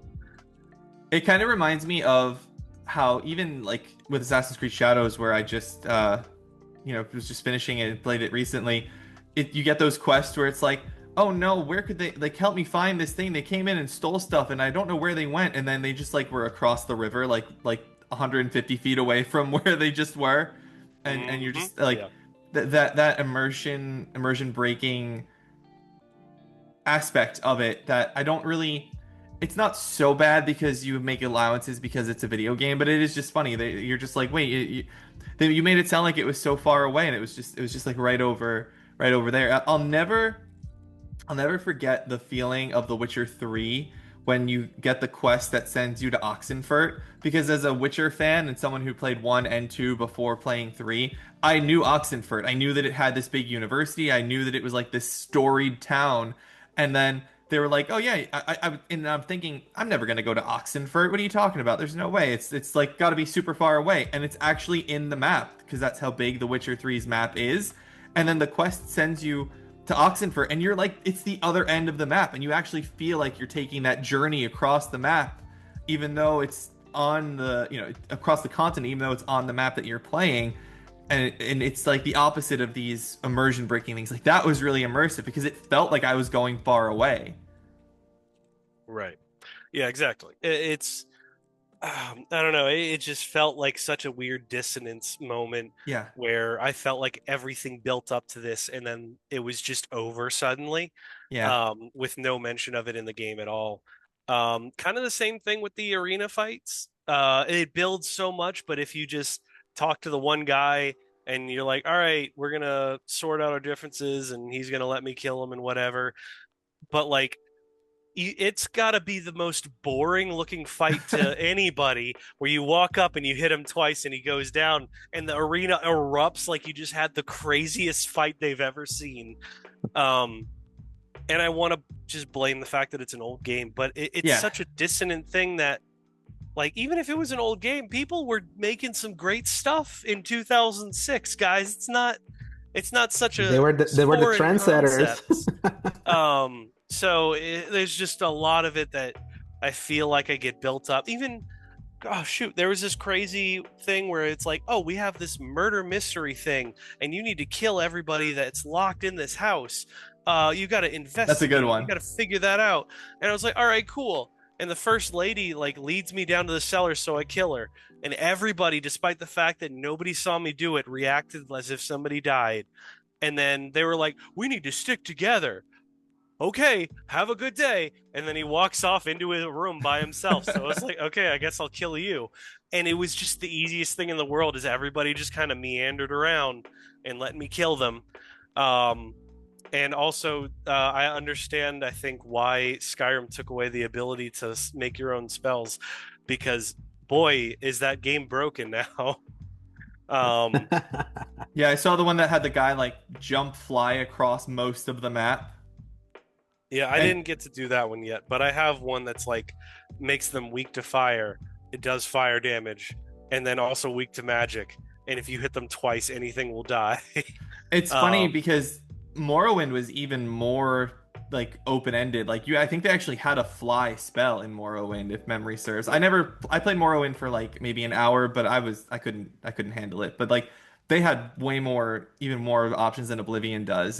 It kind of reminds me of how even like with Assassin's Creed Shadows, where I just was just finishing it and played it recently. You get those quests where it's like, oh no, where could they like help me find this thing? They came in and stole stuff, and I don't know where they went. And then they just like were across the river, like 150 feet away from where they just were, and you're Hmm. just like Yeah. that immersion breaking aspect of it that I don't really. It's not so bad because you make allowances because it's a video game, but it is just funny. You're just like, wait, you made it sound like it was so far away, and it was just like right over there. I'll never forget the feeling of The Witcher 3 when you get the quest that sends you to Oxenfurt. Because as a Witcher fan and someone who played 1 and 2 before playing 3, I knew Oxenfurt. I knew that it had this big university. I knew that it was like this storied town. And then they were like, "Oh yeah," and I'm thinking, I'm never gonna go to Oxenfurt. What are you talking about? There's no way. It's like got to be super far away, and it's actually in the map because that's how big The Witcher Three's map is. And then the quest sends you to Oxenfurt, and you're like, it's the other end of the map, and you actually feel like you're taking that journey across the map, even though it's on the, across the continent, even though it's on the map that you're playing. And it's like the opposite of these immersion breaking things. Like that was really immersive because it felt like I was going far away. Right. Yeah, exactly. It's I don't know. It just felt like such a weird dissonance moment Yeah. where I felt like everything built up to this and then it was just over suddenly, Yeah. with no mention of it in the game at all. Kind of the same thing with the arena fights. It builds so much, but if you just talk to the one guy and you're like, all right, we're gonna sort out our differences and he's gonna let me kill him and whatever. But like it's got to be the most boring looking fight to anybody where you walk up and you hit him twice and he goes down and the arena erupts like you just had the craziest fight they've ever seen. And I want to just blame the fact that it's an old game, but it's Yeah. such a dissonant thing that, like, even if it was an old game, people were making some great stuff in 2006, guys. It's not such a they were the foreign trendsetters. concept. So there's just a lot of it that I feel like I get built up. Even, oh shoot, there was this crazy thing where it's like, oh, we have this murder mystery thing, and you need to kill everybody that's locked in this house. You got to investigate. That's a good one. You got to figure that out. And I was like, all right, cool. And the first lady like leads me down to the cellar, so I kill her. And everybody, despite the fact that nobody saw me do it, reacted as if somebody died. And then they were like, we need to stick together. Okay, have a good day. And then he walks off into his room by himself. So I was like, okay, I guess I'll kill you. And it was just the easiest thing in the world is everybody just kind of meandered around and let me kill them. And also, I understand, I think, why Skyrim took away the ability to make your own spells, because, boy, is that game broken now. Yeah, I saw the one that had the guy like jump fly across most of the map. Yeah, I didn't get to do that one yet, but I have one that's like makes them weak to fire. It does fire damage, and then also weak to magic. And if you hit them twice, anything will die. It's funny because Morrowind was even more like open-ended. Like I think they actually had a fly spell in Morrowind, if memory serves. I played Morrowind for like maybe an hour, but I couldn't handle it. But like they had even more options than Oblivion does.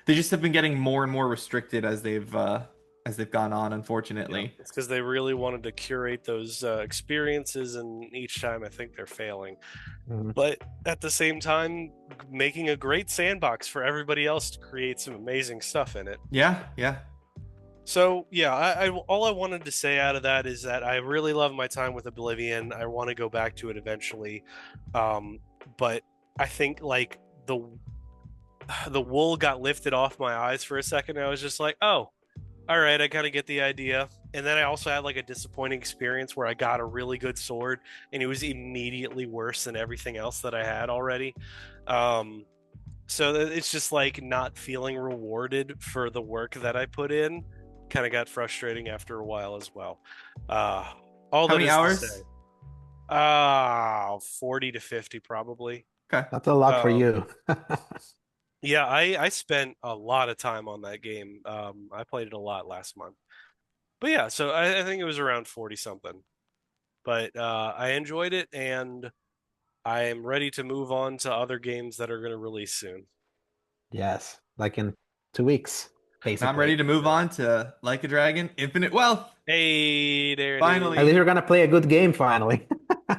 They just have been getting more and more restricted as they've gone on, unfortunately. Yeah, it's because they really wanted to curate those experiences, and each time I think they're failing. Mhm. But at the same time, making a great sandbox for everybody else to create some amazing stuff in it. Yeah, yeah. So yeah, I all I wanted to say out of that is that I really love my time with Oblivion. I want to go back to it eventually, but I think like the wool got lifted off my eyes for a second. I was just like, oh, all right, I kind of get the idea. And then I also had like a disappointing experience where I got a really good sword and it was immediately worse than everything else that I had already. So it's just like not feeling rewarded for the work that I put in. Kind of got frustrating after a while as well. All How that many is hours? to say, 40 to 50 probably. Okay. That's a lot for Um, you. Yeah, I spent a lot of time on that game. I played it a lot last month. But yeah, so I think it was around 40 something. But I enjoyed it, and I am ready to move on to other games that are going to release soon. Yes, like in 2 weeks, Now I'm ready basically. to move on to Like a Dragon, Infinite Wealth. Hey, there it Finally. At is. least you're gonna play a good game finally.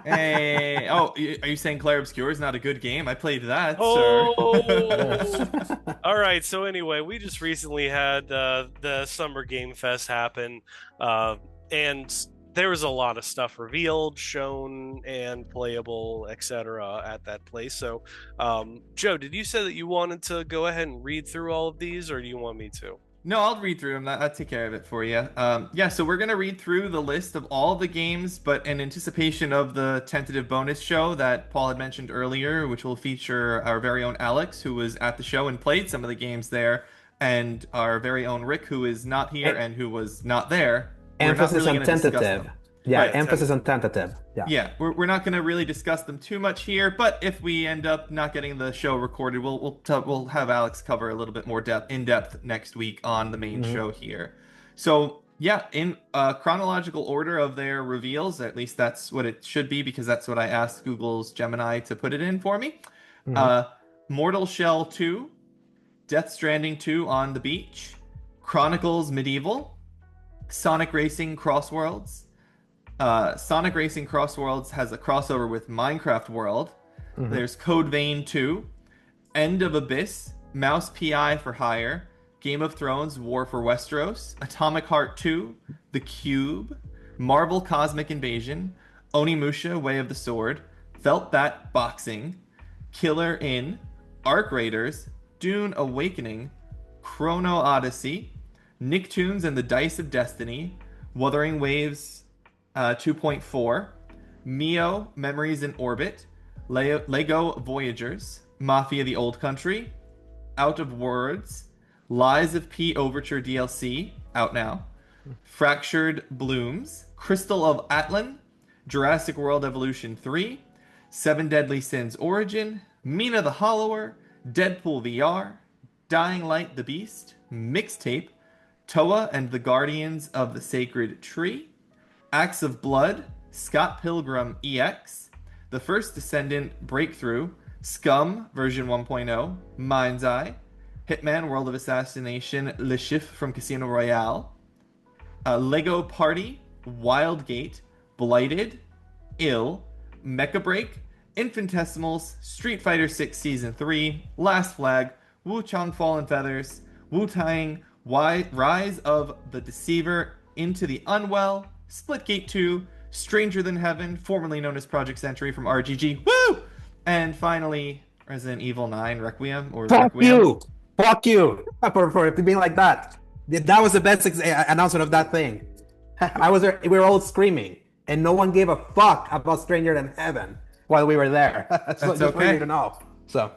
Hey, oh, are you saying Clair Obscur is not a good game? I played that, sir. Oh, all right. So anyway, we just recently had the Summer Game Fest happen, and there was a lot of stuff revealed, shown, and playable, etc. at that place. So, Joe, did you say that you wanted to go ahead and read through all of these, or do you want me to? No, I'll read through them. I'll take care of it for you. Yeah, so we're gonna read through the list of all the games, but in anticipation of the tentative bonus show that Paul had mentioned earlier, which will feature our very own Alex, who was at the show and played some of the games there. and our very own Rick, who is not here and who was not there. We're not Emphasis really on going to discuss tentative. them. Yeah, Right. emphasis on tentative. Yeah. Yeah, we're not going to really discuss them too much here, but if we end up not getting the show recorded, we'll have Alex cover a little bit more in depth next week on the main show here. So yeah, in chronological order of their reveals, at least that's what it should be because that's what I asked Google's Gemini to put it in for me. Mortal Shell 2, Death Stranding 2 on the Beach, Chronicles Medieval, Sonic Racing Crossworlds. Sonic Racing Crossworlds has a crossover with Minecraft World. There's Code Vein 2, End of Abyss, Mouse PI for Hire, Game of Thrones War for Westeros, Atomic Heart 2, The Cube, Marvel Cosmic Invasion, Onimusha Way of the Sword, Felt Bat Boxing, Killer Inn, Arc Raiders, Dune Awakening, Chrono Odyssey, Nicktoons and the Dice of Destiny, Wuthering Waves 2.4, Mio Memories in Orbit, Lego Voyagers, Mafia the Old Country, Out of Words, Lies of P Overture DLC, out now, Fractured Blooms, Crystal of Atlan, Jurassic World Evolution 3, Seven Deadly Sins Origin, Mina the Hollower, Deadpool VR, Dying Light the Beast, Mixtape, Toa and the Guardians of the Sacred Tree, Acts of Blood, Scott Pilgrim EX, The First Descendant Breakthrough, Scum version 1.0, MindsEye, Hitman World of Assassination Le Chiffre from Casino Royale, Lego Party, Wildgate, Blighted, Ill, Mecha Break, Infinitesimals, Street Fighter 6 Season 3, Last Flag, Wu Chang Fallen Feathers, Wu Tang, Rise of the Deceiver, Into the Unwell, Splitgate 2, Stranger Than Heaven, formerly known as Project Century from RGG, woo! And finally, Resident Evil 9 Requiem or Fuck Requiem. you! Fuck you! For it being like that. That was the best announcement of that thing. I was there, we were all screaming, and no one gave a fuck about Stranger Than Heaven while we were there. That's just okay. for you to know. So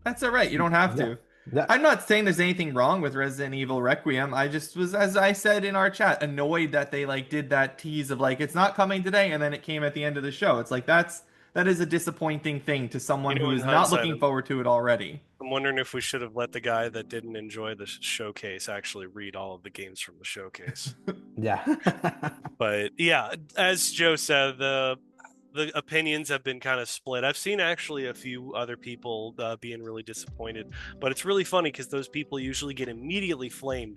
That's all right. You don't have to. Yeah. I'm not saying there's anything wrong with Resident Evil Requiem. I just was, as I said in our chat, annoyed that they like did that tease of like it's not coming today, and then it came at the end of the show. It's like that is a disappointing thing to someone who is not looking forward to it already. I'm wondering if we should have let the guy that didn't enjoy the showcase actually read all of the games from the showcase. Yeah. But yeah, as Joe said, the opinions have been kind of split. I've seen actually a few other people being really disappointed, but it's really funny because those people usually get immediately flamed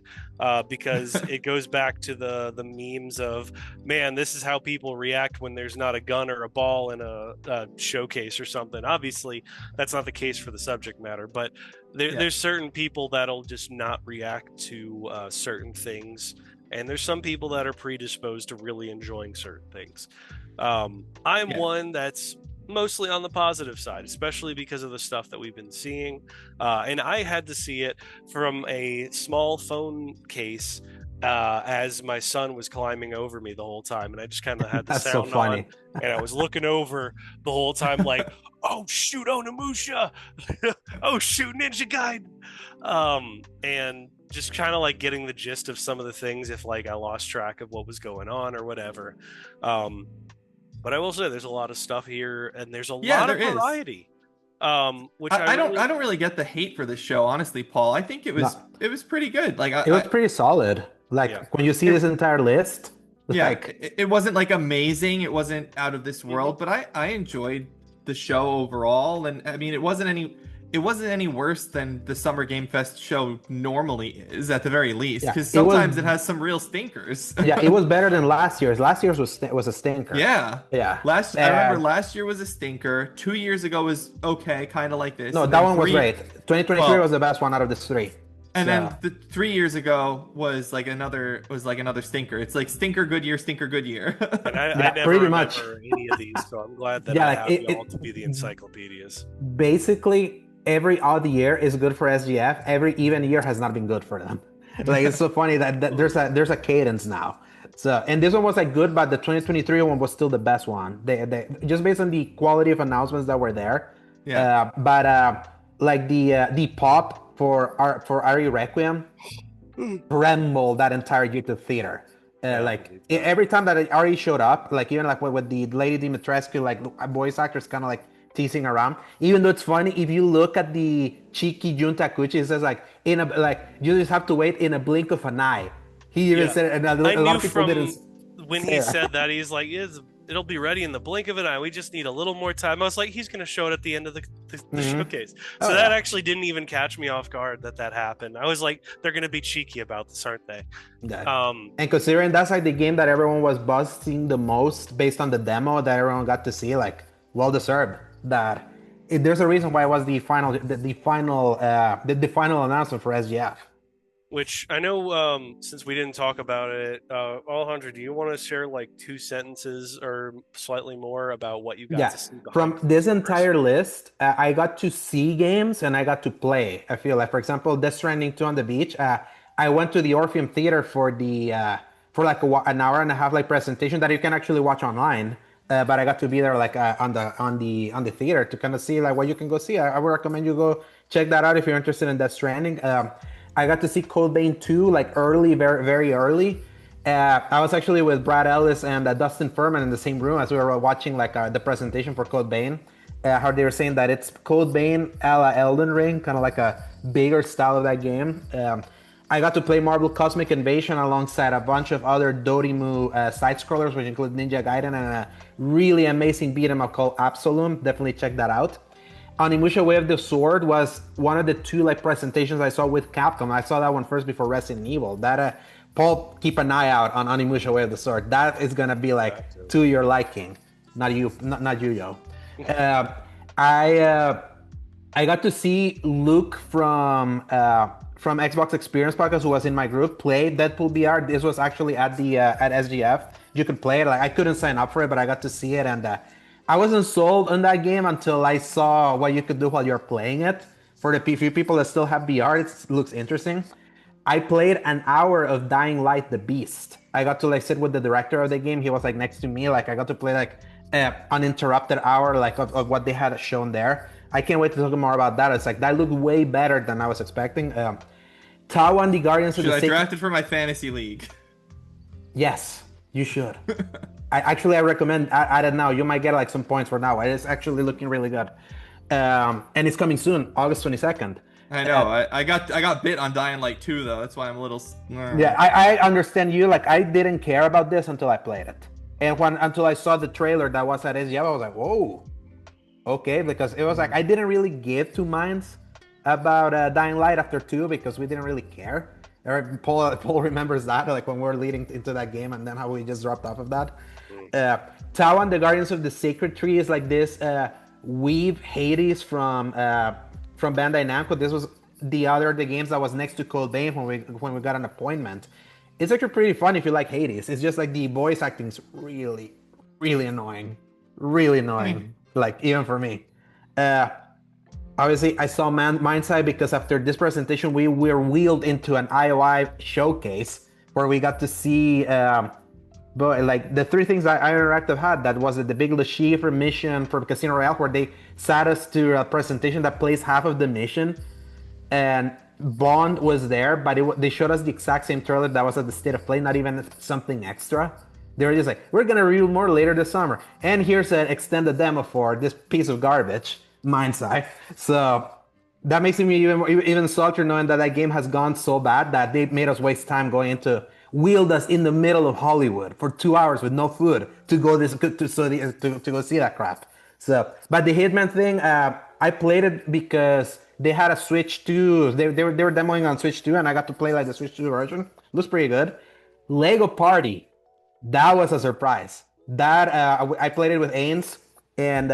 because it goes back to the memes of, man, this is how people react when there's not a gun or a ball in a showcase or something. Obviously, that's not the case for the subject matter, but there's certain people that'll just not react to certain things, and there's some people that are predisposed to really enjoying certain things. I'm one that's mostly on the positive side, especially because of the stuff that we've been seeing. And I had to see it from a small phone case as my son was climbing over me the whole time. And I just kind of had the That's sound so funny. on, and I was looking over the whole time like, oh, shoot, Onimusha. Oh, shoot, Ninja Gaiden. And just kind of like getting the gist of some of the things if like I lost track of what was going on or whatever. But I will say there's a lot of stuff here, and there's a lot of variety. Which I don't really get the hate for this show, honestly, Paul. I think it was pretty good. Like it was pretty solid. Like when you see this entire list, like it wasn't like amazing. It wasn't out of this world, but I enjoyed the show overall. And I mean, it wasn't any worse than the Summer Game Fest show normally is, at the very least, because sometimes it has some real stinkers. Yeah, it was better than last year's. Last year's was a stinker. Yeah. I remember last year was a stinker. 2 years ago was okay, kind of like this. No, that one was great. 2023 was the best one out of the three. And then 3 years ago was like another stinker. It's like stinker good year. And I never pretty remember much any of these, so I'm glad that I have y'all to be the encyclopedias. Basically, every odd year is good for SGF. Every even year has not been good for them. Like it's so funny that there's a cadence now. So, and this one was like good, but the 2023 one was still the best one. They just based on the quality of announcements that were there. Yeah. Like the pop for Ari Requiem, trembled that entire YouTube theater. Every time that Ari showed up, like even like with the Lady Dimitrescu, like voice actors kind of like teasing around. Even though it's funny, if you look at the Chiki Jun Takuchi, it says like you just have to wait in a blink of an eye. He even said it, and a lot of people didn't. When he said that, he's like, it'll be ready in the blink of an eye. We just need a little more time. I was like, he's going to show it at the end of the showcase. So that actually didn't even catch me off guard that happened. I was like, they're going to be cheeky about this, aren't they? Yeah. And considering that's like the game that everyone was buzzing the most based on the demo that everyone got to see, like, well deserved. There's a reason why it was the final announcement for SGF. Which I know, since we didn't talk about it, Alejandro, do you want to share like 2 sentences or slightly more about what you got to see? From this entire list, I got to see games and I got to play. I feel like, for example, Death Stranding 2 on the beach. I went to the Orpheum Theater for like an hour and a half like presentation that you can actually watch online. But I got to be there like on the theater to kind of see like what you can go see. I would recommend you go check that out if you're interested in Death Stranding. I got to see Code Vein 2 like early, very, very early. I was actually with Brad Ellis and Dustin Furman in the same room as we were watching like the presentation for Code Vein. How they were saying that it's Code Vein a la Elden Ring, kind of like a bigger style of that game. I got to play Marvel Cosmic Invasion alongside a bunch of other Dotemu side-scrollers, which include Ninja Gaiden and a really amazing beat-em-up called Absolum. Definitely check that out. Onimusha Way of the Sword was one of the 2 like presentations I saw with Capcom. I saw that one first before Resident Evil. Paul, keep an eye out on Onimusha Way of the Sword. That is gonna be like to your liking. Not you, yo. I got to see Luke from Xbox Experience Podcast, who was in my group, play Deadpool VR. This was actually at SGF. You could play it. Like I couldn't sign up for it, but I got to see it, and I wasn't sold on that game until I saw what you could do while you're playing it. For the few people that still have VR, it looks interesting. I played an hour of Dying Light: The Beast. I got to like sit with the director of the game. He was like next to me. Like I got to play like uninterrupted hour like of what they had shown there. I can't wait to talk more about that. It's like that looked way better than I was expecting. Tau and the Guardians of the Should I draft it for my fantasy league? Yes, you should. I recommend add it now. You might get like some points for now. It's actually looking really good. And it's coming soon, August 22nd. I know. I got bit on Dying Light 2 though. That's why I'm a little. Yeah, I understand you. Like I didn't care about this until I played it, and until I saw the trailer that was at SGF, I was like, whoa, okay, because it was like I didn't really give 2 minds about Dying Light after 2 because we didn't really care. Paul remembers that, like when we were leading into that game, and then how we just dropped off of that. Tau and the Guardians of the Sacred Tree is like this weave Hades from Bandai Namco. This was the games that was next to Code Vein when we got an appointment. It's actually pretty fun if you like Hades. It's just like the voice acting's really, really annoying. Really annoying. Like even for me. Obviously, I saw MindsEye because after this presentation, we were wheeled into an IOI showcase where we got to see, but like the 3 things that Interactive had. That was the Big Le Chiffre mission for Casino Royale, where they sat us to a presentation that plays half of the mission, and Bond was there, but they showed us the exact same trailer that was at the State of Play, not even something extra. They were just like, we're gonna reveal more later this summer, and here's an extended demo for this piece of garbage. MindsEye. So that makes me even saltier knowing that game has gone so bad that they made us waste time going into wheeled us in the middle of Hollywood for 2 hours with no food to go to go see that crap. So, but the Hitman thing, I played it because they had a Switch 2. They were demoing on Switch 2, and I got to play like the Switch 2 version. Looks pretty good. Lego Party, that was a surprise. That I played it with Ains and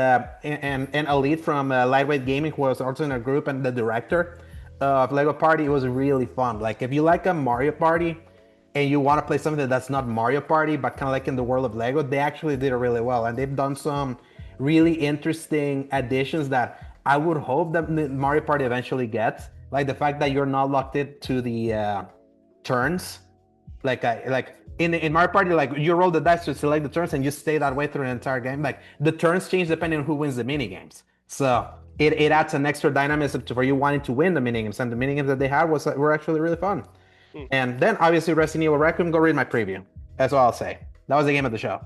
Elite from Lightweight Gaming, who was also in our group, and the director of Lego Party. It was really fun. Like if you like a Mario Party and you want to play something that's not Mario Party but kind of like in the world of Lego, they actually did it really well, and they've done some really interesting additions that I would hope that Mario Party eventually gets. Like the fact that you're not locked into the turns. Like in Mario Party, like you roll the dice to select the turns and you stay that way through the entire game. Like the turns change depending on who wins the mini games. So it adds an extra dynamism to where you wanted to win the mini games, and the mini games that they had were actually really fun. Hmm. And then obviously Resident Evil Requiem. Go read my preview. That's all I'll say. That was the game of the show.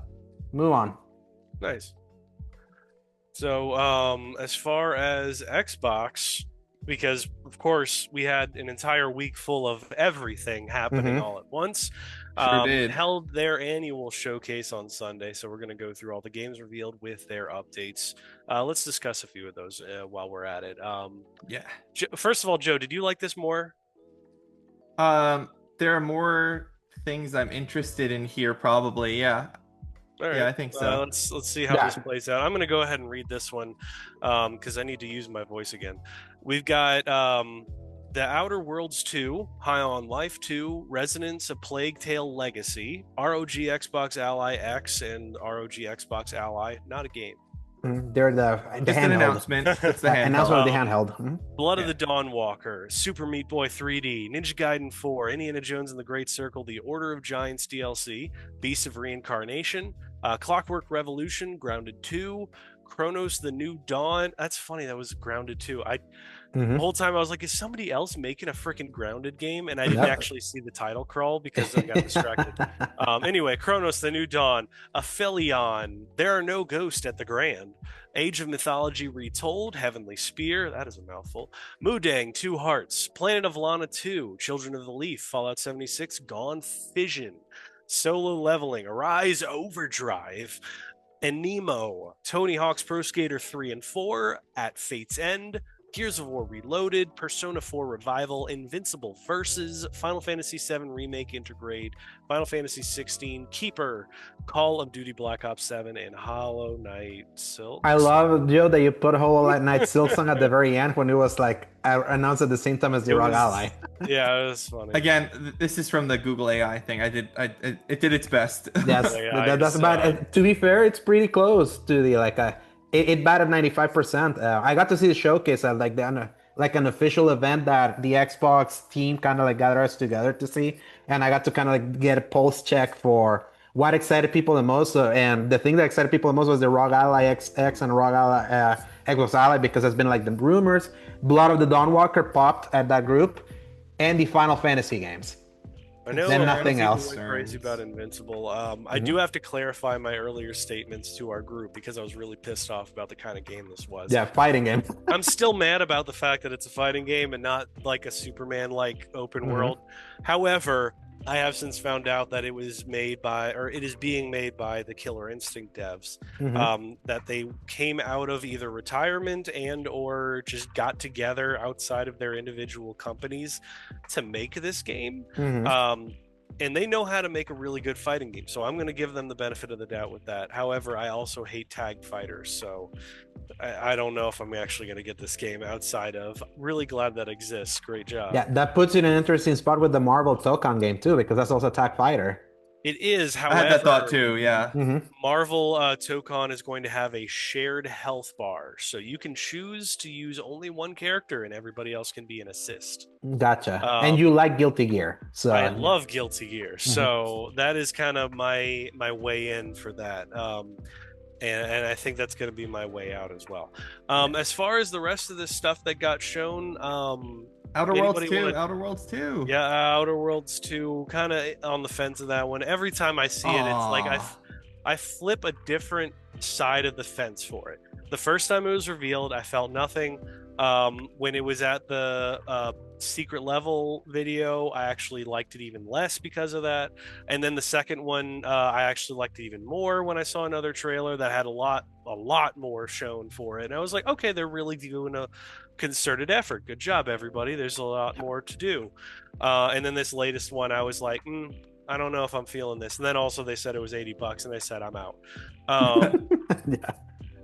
Move on. Nice. So, as far as Xbox, because of course we had an entire week full of everything happening all at once. Sure did. Held their annual showcase on Sunday, so we're going to go through all the games revealed with their updates. Let's discuss a few of those while we're at it. Yeah. First of all, Joe, did you like this more? There are more things I'm interested in here, probably. Yeah. All right. Yeah, I think so. Let's see how this plays out. I'm going to go ahead and read this one because I need to use my voice again. We've got The Outer Worlds 2, High on Life 2, Resonance, A Plague Tale Legacy, ROG Xbox Ally X, and ROG Xbox Ally. Not a game. They're the Just an announcement. It's the handheld. Announcement of the handheld. Blood of the Dawn Walker, Super Meat Boy 3D, Ninja Gaiden 4, Indiana Jones and the Great Circle, The Order of Giants DLC, Beast of Reincarnation, Clockwork Revolution, Grounded 2, Chronos the New Dawn. That's funny, that was Grounded 2. The whole time I was like, is somebody else making a freaking Grounded game? And I didn't actually see the title crawl because I got distracted. Anyway, Chronos the New Dawn, Aphelion, There Are No Ghosts at the Grand, Age of Mythology Retold, Heavenly Spear, that is a mouthful, Mudang, Two Hearts, Planet of Lana 2, Children of the Leaf, Fallout 76, Gone Fission, Solo Leveling, Arise Overdrive, and Nemo, Tony Hawk's Pro Skater 3 and 4, At Fate's End, Gears of War Reloaded, Persona 4 Revival, Invincible Versus, Final Fantasy VII Remake Intergrade, Final Fantasy 16 Keeper, Call of Duty Black Ops 7, and Hollow Knight Silk. I love, Joe, that you put Hollow Knight Silksong at the very end when it was like announced at the same time as the ROG Ally. Yeah, it was funny. Again, this is from the Google AI thing. It did its best. Yes, that's about. To be fair, it's pretty close to the It batted 95%. I got to see the showcase at an official event that the Xbox team kind of gathered us together to see, and I got to kind of get a pulse check for what excited people the most. And the thing that excited people the most was the ROG Ally XX and ROG Ally Xbox Ally, because there's been the rumors. Blood of the Dawnwalker popped at that group, and the Final Fantasy games. I know then nothing else. Crazy about Invincible. I do have to clarify my earlier statements to our group because I was really pissed off about the kind of game this was. Yeah, fighting game. I'm still mad about the fact that it's a fighting game and not like a Superman-like open world. However, I have since found out that it was made by, or it is being made by, the Killer Instinct devs. That they came out of either retirement and or just got together outside of their individual companies to make this game. And they know how to make a really good fighting game, so I'm going to give them the benefit of the doubt with that. However, I also hate tag fighters, so I don't know if I'm actually going to get this game outside of. Really glad that exists. Great job. Yeah, that puts you in an interesting spot with the Marvel Tokon game too, because that's also a tag fighter. It is, however, I had that thought too, yeah. Marvel Tokon is going to have a shared health bar, so you can choose to use only one character and everybody else can be an assist. Gotcha. And you like Guilty Gear, so I love Guilty Gear, so that is kind of my way in for that. And I think that's going to be my way out as well. As far as the rest of this stuff that got shown, Outer Worlds 2. Outer Worlds 2. Yeah, Outer Worlds 2. Kind of on the fence of that one. Every time I see it, it's like I flip a different side of the fence for it. The first time it was revealed, I felt nothing. When it was at the secret level video, I actually liked it even less because of that. And then the second one, I actually liked it even more when I saw another trailer that had a lot more shown for it. And I was like, okay, they're really doing a concerted effort. Good job, everybody. There's a lot more to do. And then this latest one, I was like, I don't know if I'm feeling this. And then also they said it was $80, and I said I'm out. Yeah.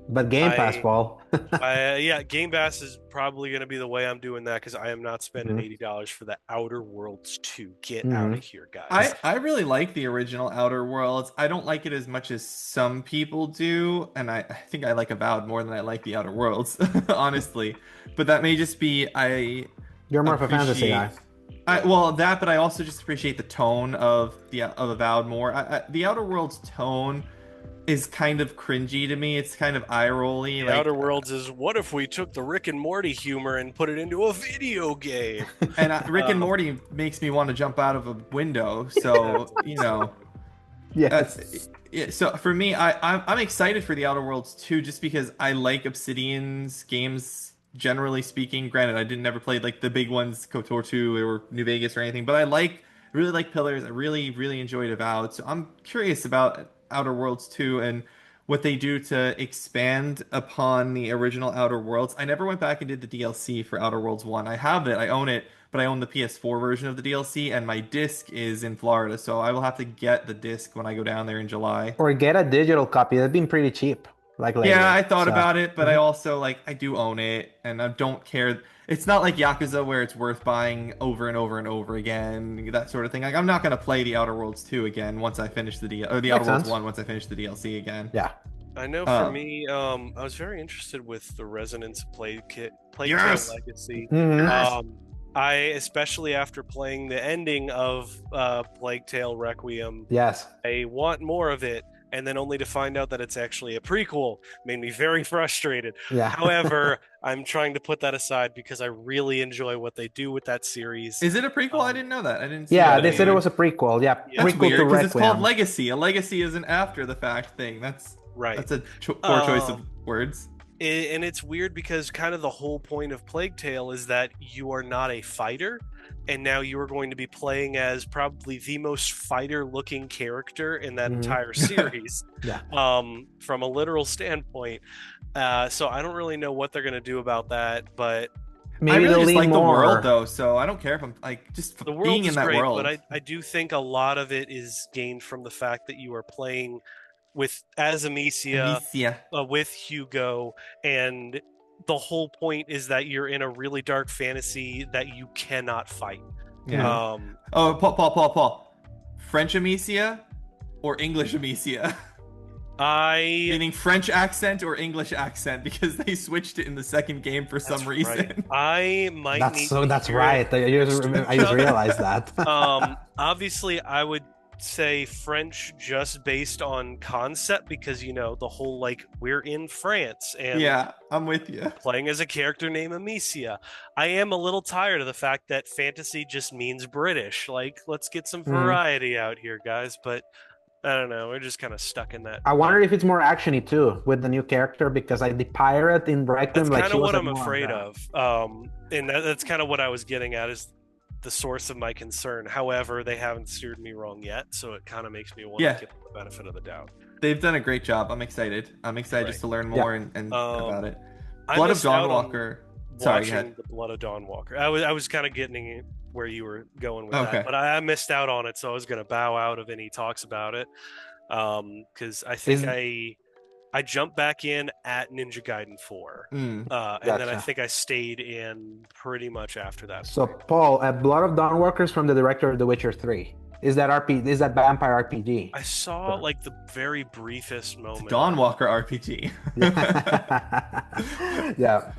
But Game Pass, Paul. Yeah, Game Pass is probably going to be the way I'm doing that, because I am not spending $80 for the Outer Worlds 2. Get out of here, guys. I really like the original Outer Worlds. I don't like it as much as some people do, and I think I like Avowed more than I like the Outer Worlds, honestly. But that may just be You're more of a fantasy guy. But I also just appreciate the tone of Avowed more. The Outer Worlds tone is kind of cringy to me. It's kind of eye rolly. The Like, Outer Worlds is, what if we took the Rick and Morty humor and put it into a video game? and Rick and Morty makes me want to jump out of a window. So Yes. yeah, so for me, I'm excited for the Outer Worlds too, just because I like Obsidian's games generally speaking. Granted, I didn't never played like the big ones, KOTOR 2 or New Vegas or anything, but really like Pillars. I really enjoyed Avowed. So I'm curious about Outer Worlds 2 and what they do to expand upon the original Outer Worlds. I never went back and did the DLC for Outer Worlds 1. I have it, I own it, but I own the PS4 version of the DLC, and my disc is in Florida, so I will have to get the disc when I go down there in July. Or get a digital copy. That's been pretty cheap, like Yeah, lately. I thought So, about it, but I also like I do own it, and I don't care. It's not like Yakuza where it's worth buying over and over and over again, that sort of thing. Like I'm not gonna play the Outer Worlds 2 again once I finish or the Outer makes Worlds sense. 1 once I finish the DLC again. Yeah. I know for me, I was very interested with the Resonance Plague Tale Yes! Legacy. Mhm. I, especially after playing the ending of Plague Tale Requiem, Yes. I want more of it, and then only to find out that it's actually a prequel made me very frustrated. Yeah. However, I'm trying to put that aside because I really enjoy what they do with that series. Is it a prequel? I didn't know that. I didn't see Yeah, that they said it anywhere. was a prequel. Yeah, Yeah. That's prequel weird to because it's called Requiem. Legacy. A legacy is an after the fact thing. Right. That's a poor choice of words. And it's weird because kind of the whole point of Plague Tale is that you are not a fighter, and now you are going to be playing as probably the most fighter-looking character in that Mhm. entire series. Yeah. From a literal standpoint. So I don't really know what they're going to do about that, but Maybe I really they'll just lean like the more. world though, so I don't care if I'm like just the world being is in that great. world. But I do think a lot of it is gained from the fact that you are playing as Amicia, Amicia. with Hugo, and the whole point is that you're in a really dark fantasy that you cannot fight. Yeah. Oh, Paul. French Amicia or English Amicia? Meaning French accent or English accent, because they switched it in the second game for some reason. Right. I might need to That's hear right. I just realized that. Obviously, I would say French just based on concept because the whole like we're in France and Yeah, I'm with you. playing as a character named Amicia. I am a little tired of the fact that fantasy just means British. Like, let's get some variety out here, guys. But I don't know. We're just kind of stuck in that. I wonder if it's more actiony too with the new character, because like the pirate in Requiem, That's like kind she of was what I'm like more afraid that. of. And that's kind of what I was getting at is the source of my concern. However, they haven't steered me wrong yet, so it kind of makes me want to give them the benefit of the doubt. They've done a great job. I'm excited just to learn more and about it. Blood of Dawnwalker. Sorry, watching the Blood of Dawnwalker. I was kind of getting where you were going with Okay. that, but I missed out on it, so I was going to bow out of any talks about it. Because I think I jumped back in at Ninja Gaiden 4, and then I think I stayed in pretty much after that. So Paul, Blood of Dawnwalkers from the director of The Witcher 3. Is that Is that vampire RPG? I saw like the very briefest moment. Dawnwalker RPG. Yeah.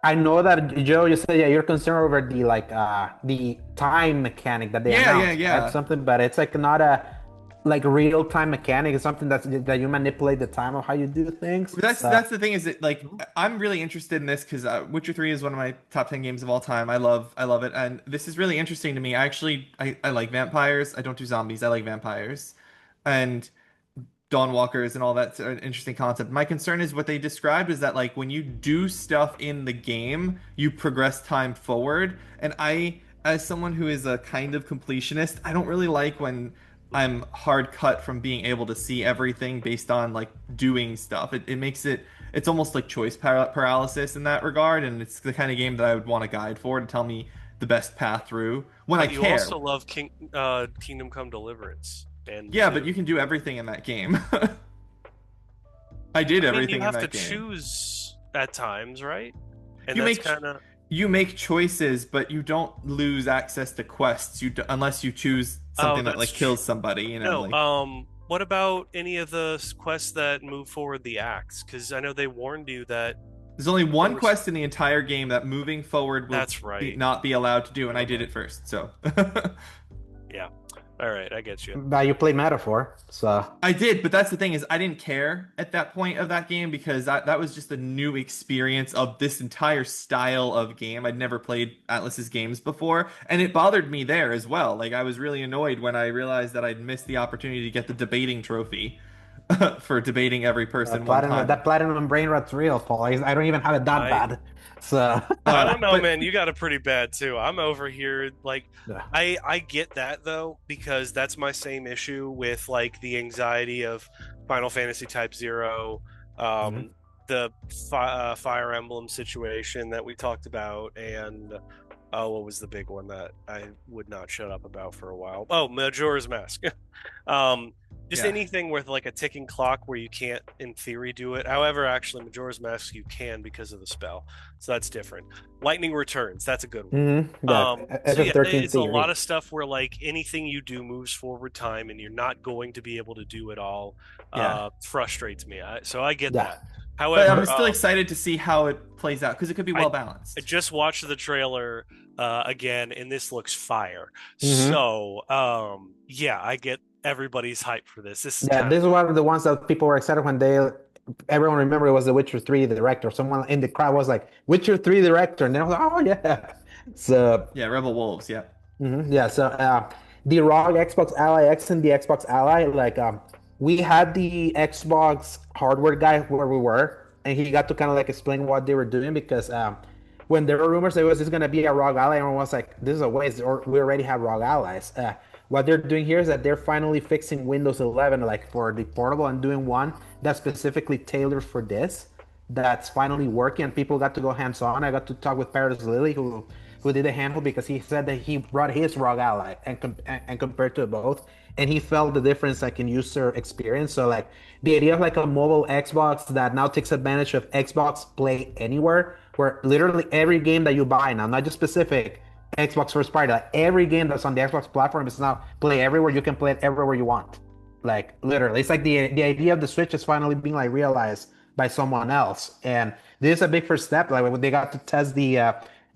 I know that Joe, you said you're concerned over the time mechanic that they announced. Yeah. That's something, but it's like not a real time mechanic. It's something that you manipulate the time of how you do things. That's the thing, is that like I'm really interested in this because Witcher 3 is one of my top 10 games of all time. I love it, and this is really interesting to me. I like vampires. I don't do zombies. I like vampires, and Dawnwalkers and all that's an interesting concept. My concern is what they described is that like when you do stuff in the game, you progress time forward. And as someone who is a kind of completionist, I don't really like when I'm hard cut from being able to see everything based on like doing stuff. It makes it's almost like choice paralysis in that regard, and it's the kind of game that I would want a guide for to tell me the best path through when I care. You also love Kingdom Come Deliverance. But you can do everything in that game. I did everything in that game. You have to choose at times, right? And you make choices, but you don't lose access to quests. Unless you choose something that like kills somebody. What about any of the quests that move forward the acts? Because I know they warned you that there's only one quest in the entire game that moving forward will not be allowed to do, and I did it first. So yeah. All right, I get you. But you played Metaphor, so I did, but that's the thing is I didn't care at that point of that game because that was just a new experience of this entire style of game. I'd never played Atlas's games before, and it bothered me there as well. Like I was really annoyed when I realized that I'd missed the opportunity to get the debating trophy for debating every person one time. that platinum brain rot's real, Paul. I don't even have it that I bad. So I don't know, But man. You got it pretty bad too. I'm over here like yeah. I get that though because that's my same issue with like the anxiety of Final Fantasy Type 0, Mhm. the Fire Emblem situation that we talked about, and what was the big one that I would not shut up about for a while? Oh, Majora's Mask. um, just yeah. anything with like a ticking clock where you can't, in theory, do it. However, actually, Majora's Mask you can because of the spell, so that's different. Lightning Returns, that's a good one. Yeah, So yeah, it's a FF13C, lot right? of stuff where like anything you do moves forward time, and you're not going to be able to do it all. Yeah. Frustrates me. So I get Yeah. that. But I'm However, still excited to see how it plays out because it could be I well I balanced. just watched the trailer again, and this looks fire. hmm So yeah, I get everybody's hype for this. This is Yeah, kind of this is cool. one of the ones that people were excited when everyone remembered it was the Witcher 3 director. Someone in the crowd was like, Witcher 3 director. And then I was like, oh, yeah. So, Yeah, Rebel Wolves. Yeah. yeah. So, the ROG Xbox Ally X and the Xbox Ally, like, we had the Xbox hardware guy where we were, and he got to kind of like explain what they were doing because, when there were rumors there was this going to be a ROG Ally, everyone was like, this is a waste, or we already have ROG Allies. What they're doing here is that they're finally fixing Windows 11 like for the portable and doing one that's specifically tailored for this. That's finally working, and people got to go hands-on. I got to talk with Paris Lily, who did a handful because he said that he brought his ROG Ally and compared to both, and he felt the difference like in user experience. So like the idea of like a mobile Xbox that now takes advantage of Xbox Play Anywhere, where literally every game that you buy now, not just specific Xbox first party, like every game that's on the Xbox platform is now Play Everywhere. You can play it everywhere you want. Like literally, it's like the idea of the Switch is finally being like realized by someone else, and this is a big first step. Like when they got to test the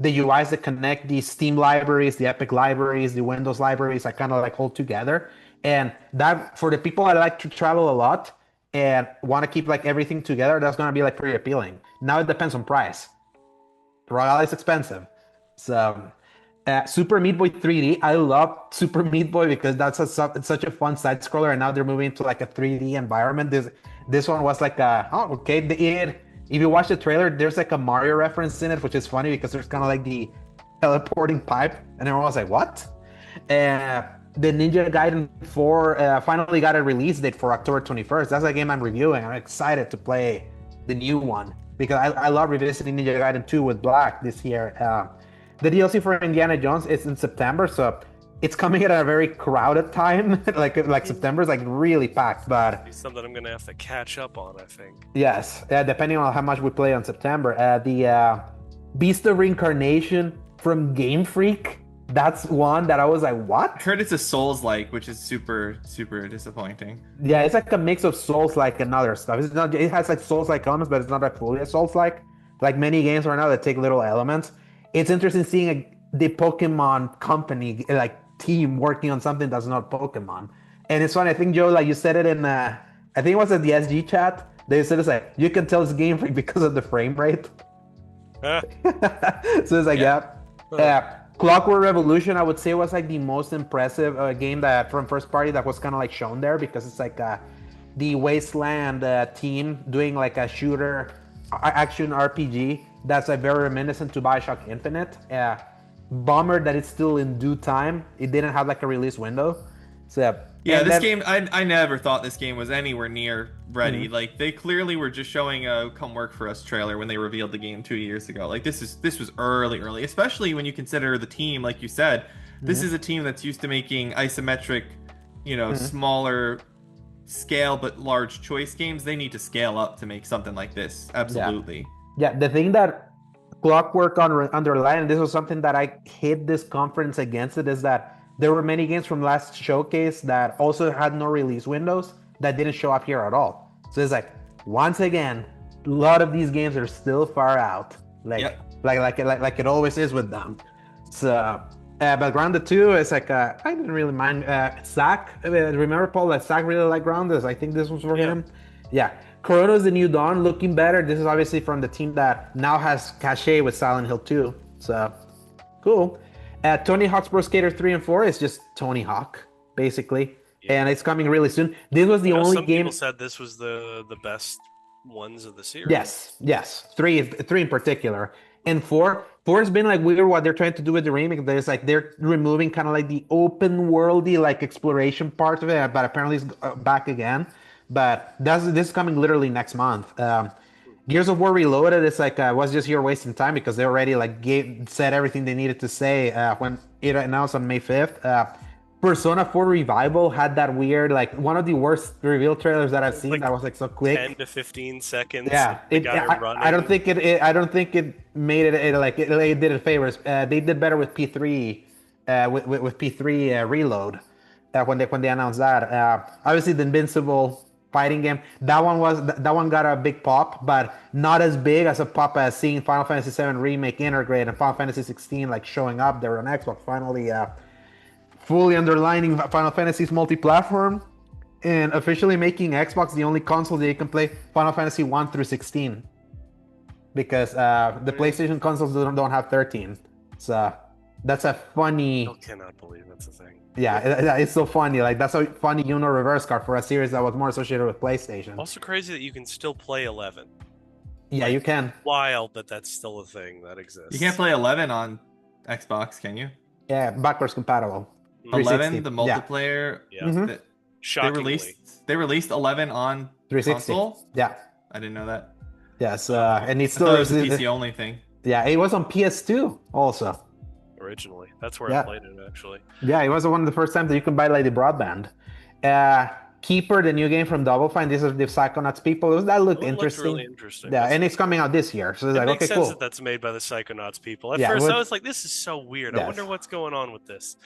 UIs that connect the Steam libraries, the Epic libraries, the Windows libraries, I kind of like hold together, and that for the people that like to travel a lot and want to keep like everything together, that's gonna be like pretty appealing. Now it depends on price. Royale is expensive, so Super Meat Boy 3D. I love Super Meat Boy because it's such a fun side scroller, and now they're moving to like a 3D environment. This one was like okay. If you watch the trailer, there's like a Mario reference in it, which is funny because there's kind of like the teleporting pipe, and everyone was like, "What?" Uh, the Ninja Gaiden 4 finally got a release date for October 21st. That's a game I'm reviewing. I'm excited to play the new one because I love revisiting Ninja Gaiden 2 with Black this year. The DLC for Indiana Jones is in September, so it's coming at a very crowded time. like September is like really packed, but Be something I'm gonna have to catch up on, I think. yes, depending on how much we play on September. The Beast of Reincarnation from Game Freak. That's one that I was like, I what? heard it's a Souls-like, which is super, super disappointing. Yeah, it's like a mix of Souls like and other stuff. It's not. It has like Souls like elements, but it's not like fully Souls like. Like many games right now that take little elements. It's interesting seeing the Pokemon company like team working on something that's not Pokemon. And it's funny. I think Joe, like you said it in. I think it was at the SG chat. They said it's like you can tell it's Game Freak because of the frame rate. Huh? So it's like Yeah. yeah. Clockwork Revolution, I would say, was like the most impressive game that from first party that was kind of like shown there because it's like the Wasteland team doing like a shooter action RPG that's like very reminiscent to Bioshock Infinite. Bummer that it's still in due time. It didn't have like a release window. So Yeah, and this then, game, I never thought this game was anywhere near ready. Mhm. Like they clearly were just showing a "Come Work for Us" trailer when they revealed the game 2 years ago. Like this was early, especially when you consider the team. Like you said, this is a team that's used to making isometric, smaller scale but large choice games. They need to scale up to make something like this. Absolutely. Yeah, the thing that Clockwork underlined, and this was something that I hit this conference against it, is that there were many games from last showcase that also had no release windows that didn't show up here at all. So it's like, once again, a lot of these games are still far out, like Yep. like it always is with them. So But Grounded 2 is like I didn't really mind. Zach, remember Paul that Zach really liked Grounded? I think this was for him. Yeah. Corona's the New Dawn, looking better. This is obviously from the team that now has cachet with Silent Hill 2. So cool. Tony Hawk's Pro Skater 3 and 4 is just Tony Hawk, basically. Yeah. And it's coming really soon. This was the only some game. People said this was the best ones of the series. Yes. Three in particular. And four has been like weird what they're trying to do with the remake. There's like they're removing kind of like the open worldy like exploration part of it, but apparently it's back again. But this is coming literally next month. Gears of War Reloaded is like was just here wasting time because they already like said everything they needed to say when it announced on May 5th. Persona 4 Revival had that weird, like one of the worst reveal trailers that I've seen. Like that was like so quick, 10 to 15 seconds. Yeah, I don't think it made it like it did it favors. They did better with P3, with P3 Reload, when they announced that. Obviously, the Invincible fighting game that one got a big pop, but not as big as a pop as seeing Final Fantasy VII Remake integrate and Final Fantasy 16 like showing up there on Xbox finally. Fully underlining Final Fantasy's multi-platform and officially making Xbox the only console that you can play Final Fantasy 1 through 16 because the PlayStation consoles don't have 13. So that's a funny. I cannot believe that's a thing. Yeah, it's so funny. Like that's a funny reverse card for a series that was more associated with PlayStation. Also crazy that you can still play 11. Yeah, you can. Wild that that's still a thing that exists. You can't play 11 on Xbox, can you? Yeah, backwards compatible. 11, the multiplayer. Yeah. Mm-hmm. They released 11 on 360. Console? Yeah. I didn't know that. Yes, and it's still it was a PC only thing. Yeah, it was on PS2 also. Originally. That's where I played it actually. Yeah, it was one of the first times that you can buy like the broadband. Keeper, the new game from Double Fine. This is the Psychonauts people. That looked interesting. Really interesting. Yeah, and it's coming out this year. So it's like, makes okay, sense cool. That's made by the Psychonauts people. At first, I was like, this is so weird. Yes. I wonder what's going on with this.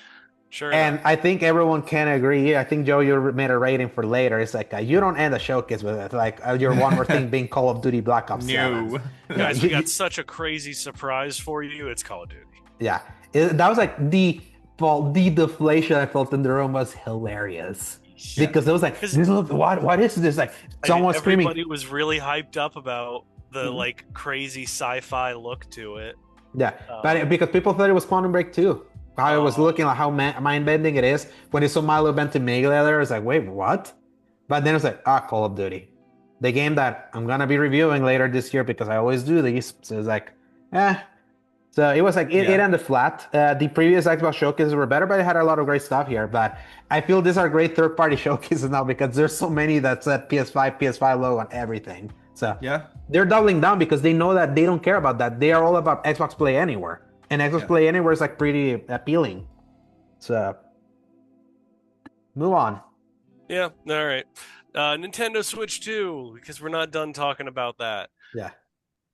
Sure. And I think everyone can agree. I think, Joe, you made a rating for later. It's like you don't end a showcase with it. Like your one more thing being Call of Duty Black Ops 7. No. Guys, we got such a crazy surprise for you. It's Call of Duty. Yeah. That was like the deflation I felt in the room was hilarious. Yeah. Because it was like, what is this? Like someone screaming. Everybody was really hyped up about the like crazy sci-fi look to it. Yeah, but because people thought it was Quantum Break 2. How it was looking, like how mind-bending it is. When it's so Milo Ventimiglia there, it's like, wait, what? But then it's like, Call of Duty. The game that I'm going to be reviewing later this year because I always do these. So it's like, So it was like, it ended flat. The previous Xbox showcases were better, but it had a lot of great stuff here. But I feel these are great third-party showcases now because there's so many that said PS5 logo on everything. So they're doubling down because they know that they don't care about that. They are all about Xbox Play Anywhere. And Xbox Play Anywhere is like pretty appealing. So, move on. Yeah, all right. Nintendo Switch 2, because we're not done talking about that. Yeah.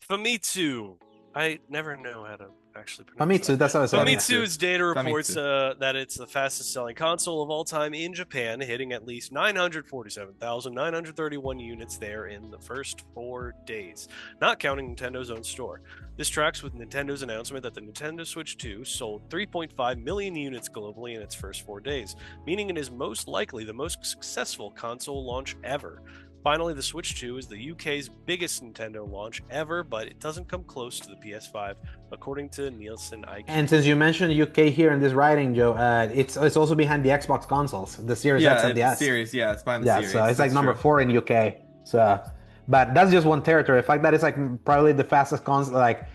Famitsu. I never know how to actually pronounce Famitsu, that's how it's Famitsu's data reports that it's the fastest selling console of all time in Japan, hitting at least 947,931 units there in the first 4 days, not counting Nintendo's own store. This tracks with Nintendo's announcement that the Nintendo Switch 2 sold 3.5 million units globally in its first 4 days, meaning it is most likely the most successful console launch ever. Finally, the Switch 2 is the UK's biggest Nintendo launch ever, but it doesn't come close to the PS5, according to Nielsen IQ. And since you mentioned UK here in this writing, Joe, it's also behind the Xbox consoles, the Series X and the S. Series, it's behind the Series. So it's like number 4 in UK. So, but that's just one territory. The fact that it's like probably the fastest console, like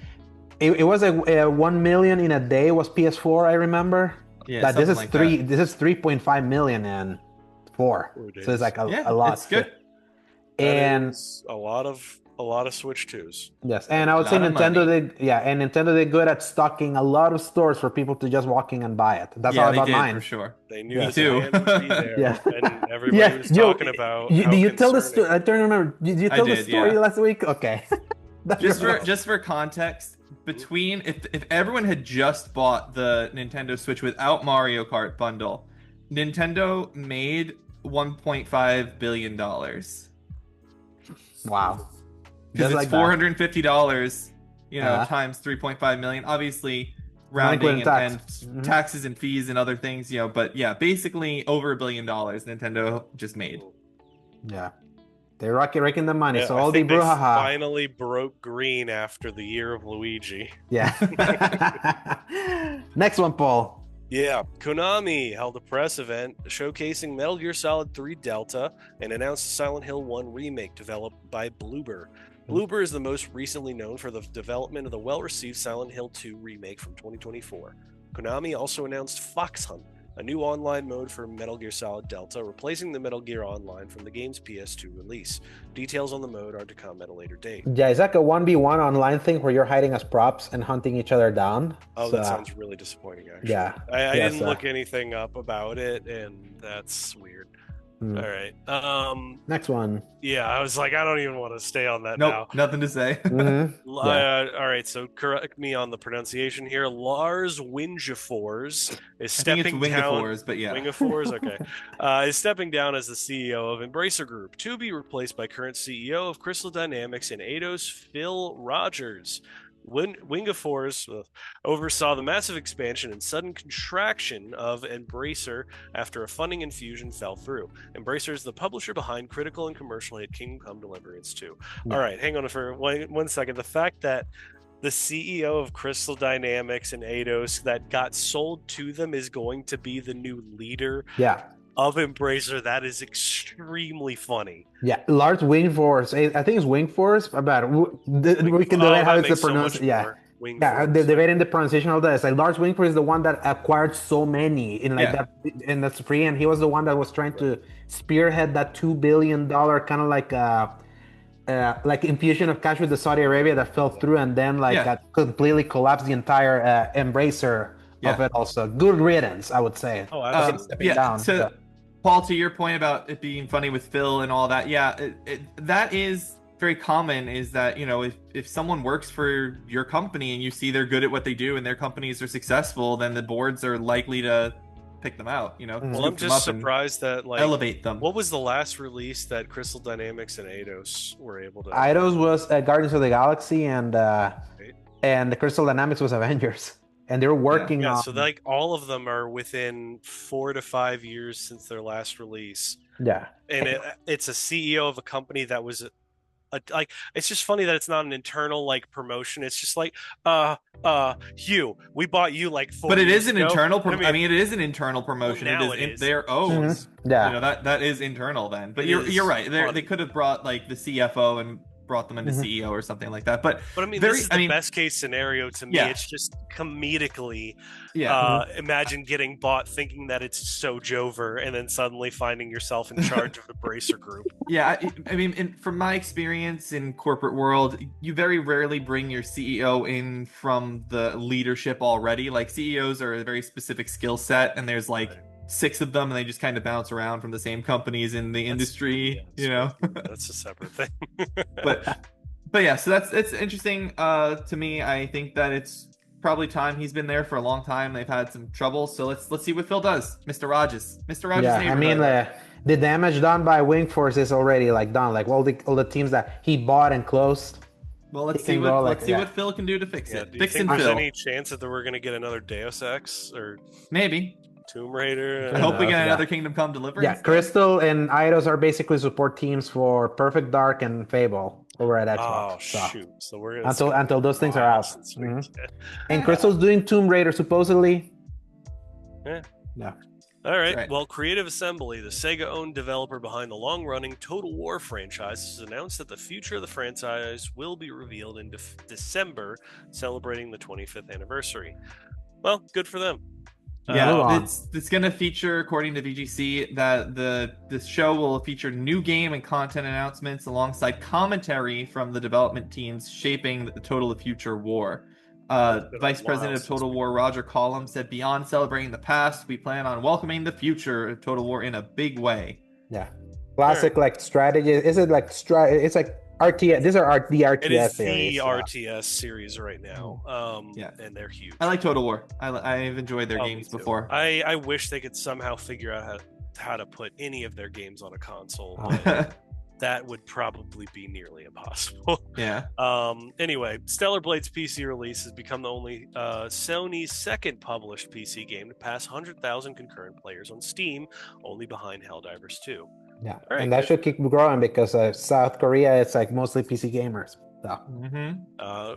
it was like 1 million in a day was PS4, I remember. Yeah, but this is like this is 3.5 million in 4. So it's like a lot. It's good. And a lot of Switch 2s. Yes, and I would say Nintendo did good at stocking a lot of stores for people to just walk in and buy it. That's all about mine. For sure. They knew the demand would be there. And everybody was talking about. Did you tell the story? I don't remember. Did you tell the story last week? Okay. just for context, between if everyone had just bought the Nintendo Switch without Mario Kart bundle, Nintendo made $1.5 billion. Wow. Because it's like $450, times 3.5 million. Obviously, rounding and Mm-hmm. taxes and fees and other things, but yeah, basically over $1 billion Nintendo just made. Yeah. They're raking the money. Yeah, So I all the think they brouhaha. finally broke green after the year of Luigi. Yeah. Next one, Paul. Yeah, Konami held a press event showcasing Metal Gear Solid 3 Delta and announced a Silent Hill 1 remake developed by Bloober. Bloober is the most recently known for the development of the well-received Silent Hill 2 remake from 2024. Konami also announced Fox Hunt, a new online mode for Metal Gear Solid Delta, replacing the Metal Gear Online from the game's PS2 release. Details on the mode are to come at a later date. Yeah, it's like a 1v1 online thing where you're hiding as props and hunting each other down. Oh, So, that sounds really disappointing, actually. Yeah. I Yes, didn't look anything up about it, and that's weird. Hmm. All right. Next one. Yeah, I was like, I don't even want to stay on that Nope, nothing to say. Mhm. Yeah. All right, so correct me on the pronunciation here. Lars Wingefors is I think it's stepping down. Wingefors, but yeah. Wingefors, okay. Is stepping down as the CEO of Embracer Group to be replaced by current CEO of Crystal Dynamics and Eidos, Phil Rogers. Wingefors oversaw the massive expansion and sudden contraction of Embracer after a funding infusion fell through. Embracer is the publisher behind critical and commercial hit Kingdom Come Deliverance 2. Yeah. All right, hang on for one second. The fact that the CEO of Crystal Dynamics and Eidos that got sold to them is going to be the new leader Yeah. of Embracer, that is extremely funny. Yeah. Lars Wingforce. I think it's Wingforce. But we can debate how it's the pronunciation. Yeah. Yeah, debating the pronunciation of that. It's like Lars Wingford is the one that acquired so many in that, and that's free. And he was the one that was trying to spearhead that $2 billion kind of like infusion of cash with the Saudi Arabia that fell through, and then that completely collapsed the entire Embracer of it. Also, good riddance, I would say. Oh, absolutely. Down, Paul, to your point about it being funny with Phil and all that, that is very common. Is that if someone works for your company and you see they're good at what they do and their companies are successful, then the boards are likely to pick them out. Well, I'm just surprised that elevate them. What was the last release that Crystal Dynamics and Eidos were able to? Eidos was Guardians of the Galaxy, and the Crystal Dynamics was Avengers. And they're working on. So all of them are within 4 to 5 years since their last release. Yeah. And it's a CEO of a company that was it's just funny that it's not an internal promotion. It's just Hugh, we bought you 4 But it is an ago. internal it is an internal promotion. Well, it is their own. Mm-hmm. Yeah. That is internal then. But you're right. They could have brought the CFO and brought them into CEO or something like that. But I mean, this is the best case scenario to me. It's just comedically. Imagine getting bought, thinking that it's Sojover, and then suddenly finding yourself in charge of the Bracer Group. Yeah, I mean, from my experience in corporate world, you very rarely bring your CEO in from the leadership already. CEOs are a very specific skill set, and there's 6 of them, and they just kind of bounce around from the same companies in the industry. That's a separate thing. but yeah, so it's interesting to me. I think that it's probably time. He's been there for a long time. They've had some trouble, so let's see what Phil does. Mr. Rogers. Yeah, I mean, the damage done by Wingforce is already done. All the teams that he bought and closed. Well, let's see what Phil can do to fix it. Do you think there's any chance that we're gonna get another Deus Ex or maybe Tomb Raider? I hope we get another Kingdom Come Deliverance. Yeah, Crystal and Eidos are basically support teams for Perfect Dark and Fable over at Xbox. Oh shoot! So we're until those things are out. Mm-hmm. And Crystal's doing Tomb Raider supposedly. Yeah. All right. Well, Creative Assembly, the Sega-owned developer behind the long-running Total War franchise, has announced that the future of the franchise will be revealed in December, celebrating the 25th anniversary. Well, good for them. It's going to feature, according to VGC, that the show will feature new game and content announcements alongside commentary from the development teams shaping the Total Future War. Vice President of Total War Roger Collum said, "Beyond celebrating the past, we plan on welcoming the future of Total War in a big way." Yeah, classic strategy. Is it it's RTS? These are the RTS series. It is series, the RTS series right now. And they're huge. I like Total War. I've enjoyed their games before. I wish they could somehow figure out how to put any of their games on a console. that would probably be nearly impossible. Yeah. Anyway, Stellar Blade's PC release has become the only Sony's second published PC game to pass 100,000 concurrent players on Steam, only behind Helldivers 2. Yeah, Right, and that should keep growing because South Korea, it's like mostly PC gamers. So.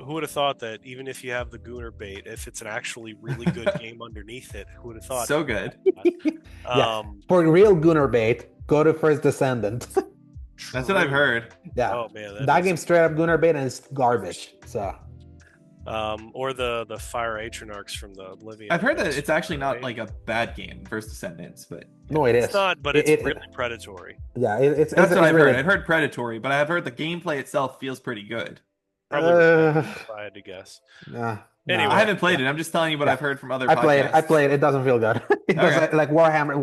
Who would have thought that even if you have the Gooner bait, if it's an actually really good game underneath it, who would have thought? So good. Yeah. For real Gooner bait, go to First Descendant. That's what I've heard. Yeah. Oh man, that game's straight up Gooner bait and it's garbage. So. Or the Fire Atronarchs from the Oblivion. I've heard that it's actually not like a bad game, First Descendants, but no, it is. It's not, but it's really predatory. Yeah, that's what I've heard. I've heard predatory, but I've heard the gameplay itself feels pretty good. Probably if I had to guess. Anyway, I haven't played it. I'm just telling you what I've heard from other. I played it. It doesn't feel good. It does, like Warhammer,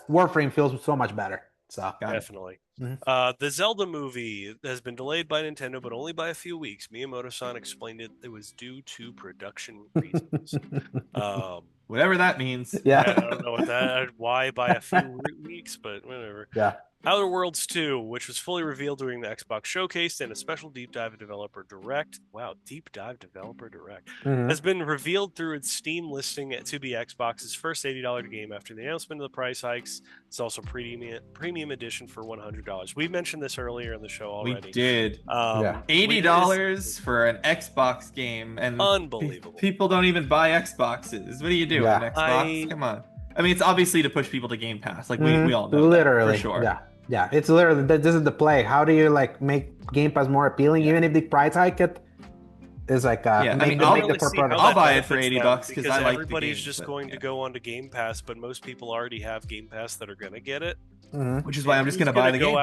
Warframe feels so much better. So definitely. The Zelda movie has been delayed by Nintendo, but only by a few weeks. Miyamoto-san explained it was due to production reasons. Whatever that means. Yeah. I don't know why by a few weeks, but whatever. Yeah. Outer Worlds 2, which was fully revealed during the Xbox Showcase and a special Deep Dive Developer Direct. Wow, Deep Dive Developer Direct. Has been revealed through its Steam listing to be Xbox's first $80 game after the announcement of the price hikes. It's also premium edition for $100. We mentioned this earlier in the show already. We did. $80 for an Xbox game, and unbelievable. People don't even buy Xboxes. What do you do on Xbox? Come on. I mean, it's obviously to push people to Game Pass. Like we all know. Literally, that, for sure. Yeah, it's literally this is the play. How do you like make Game Pass more appealing, even if the price hike it is like I'll buy it for $80 because I like everybody's the game, just going to go onto Game Pass, but most people already have Game Pass that are going to get it. Which is why I'm just going to buy the game.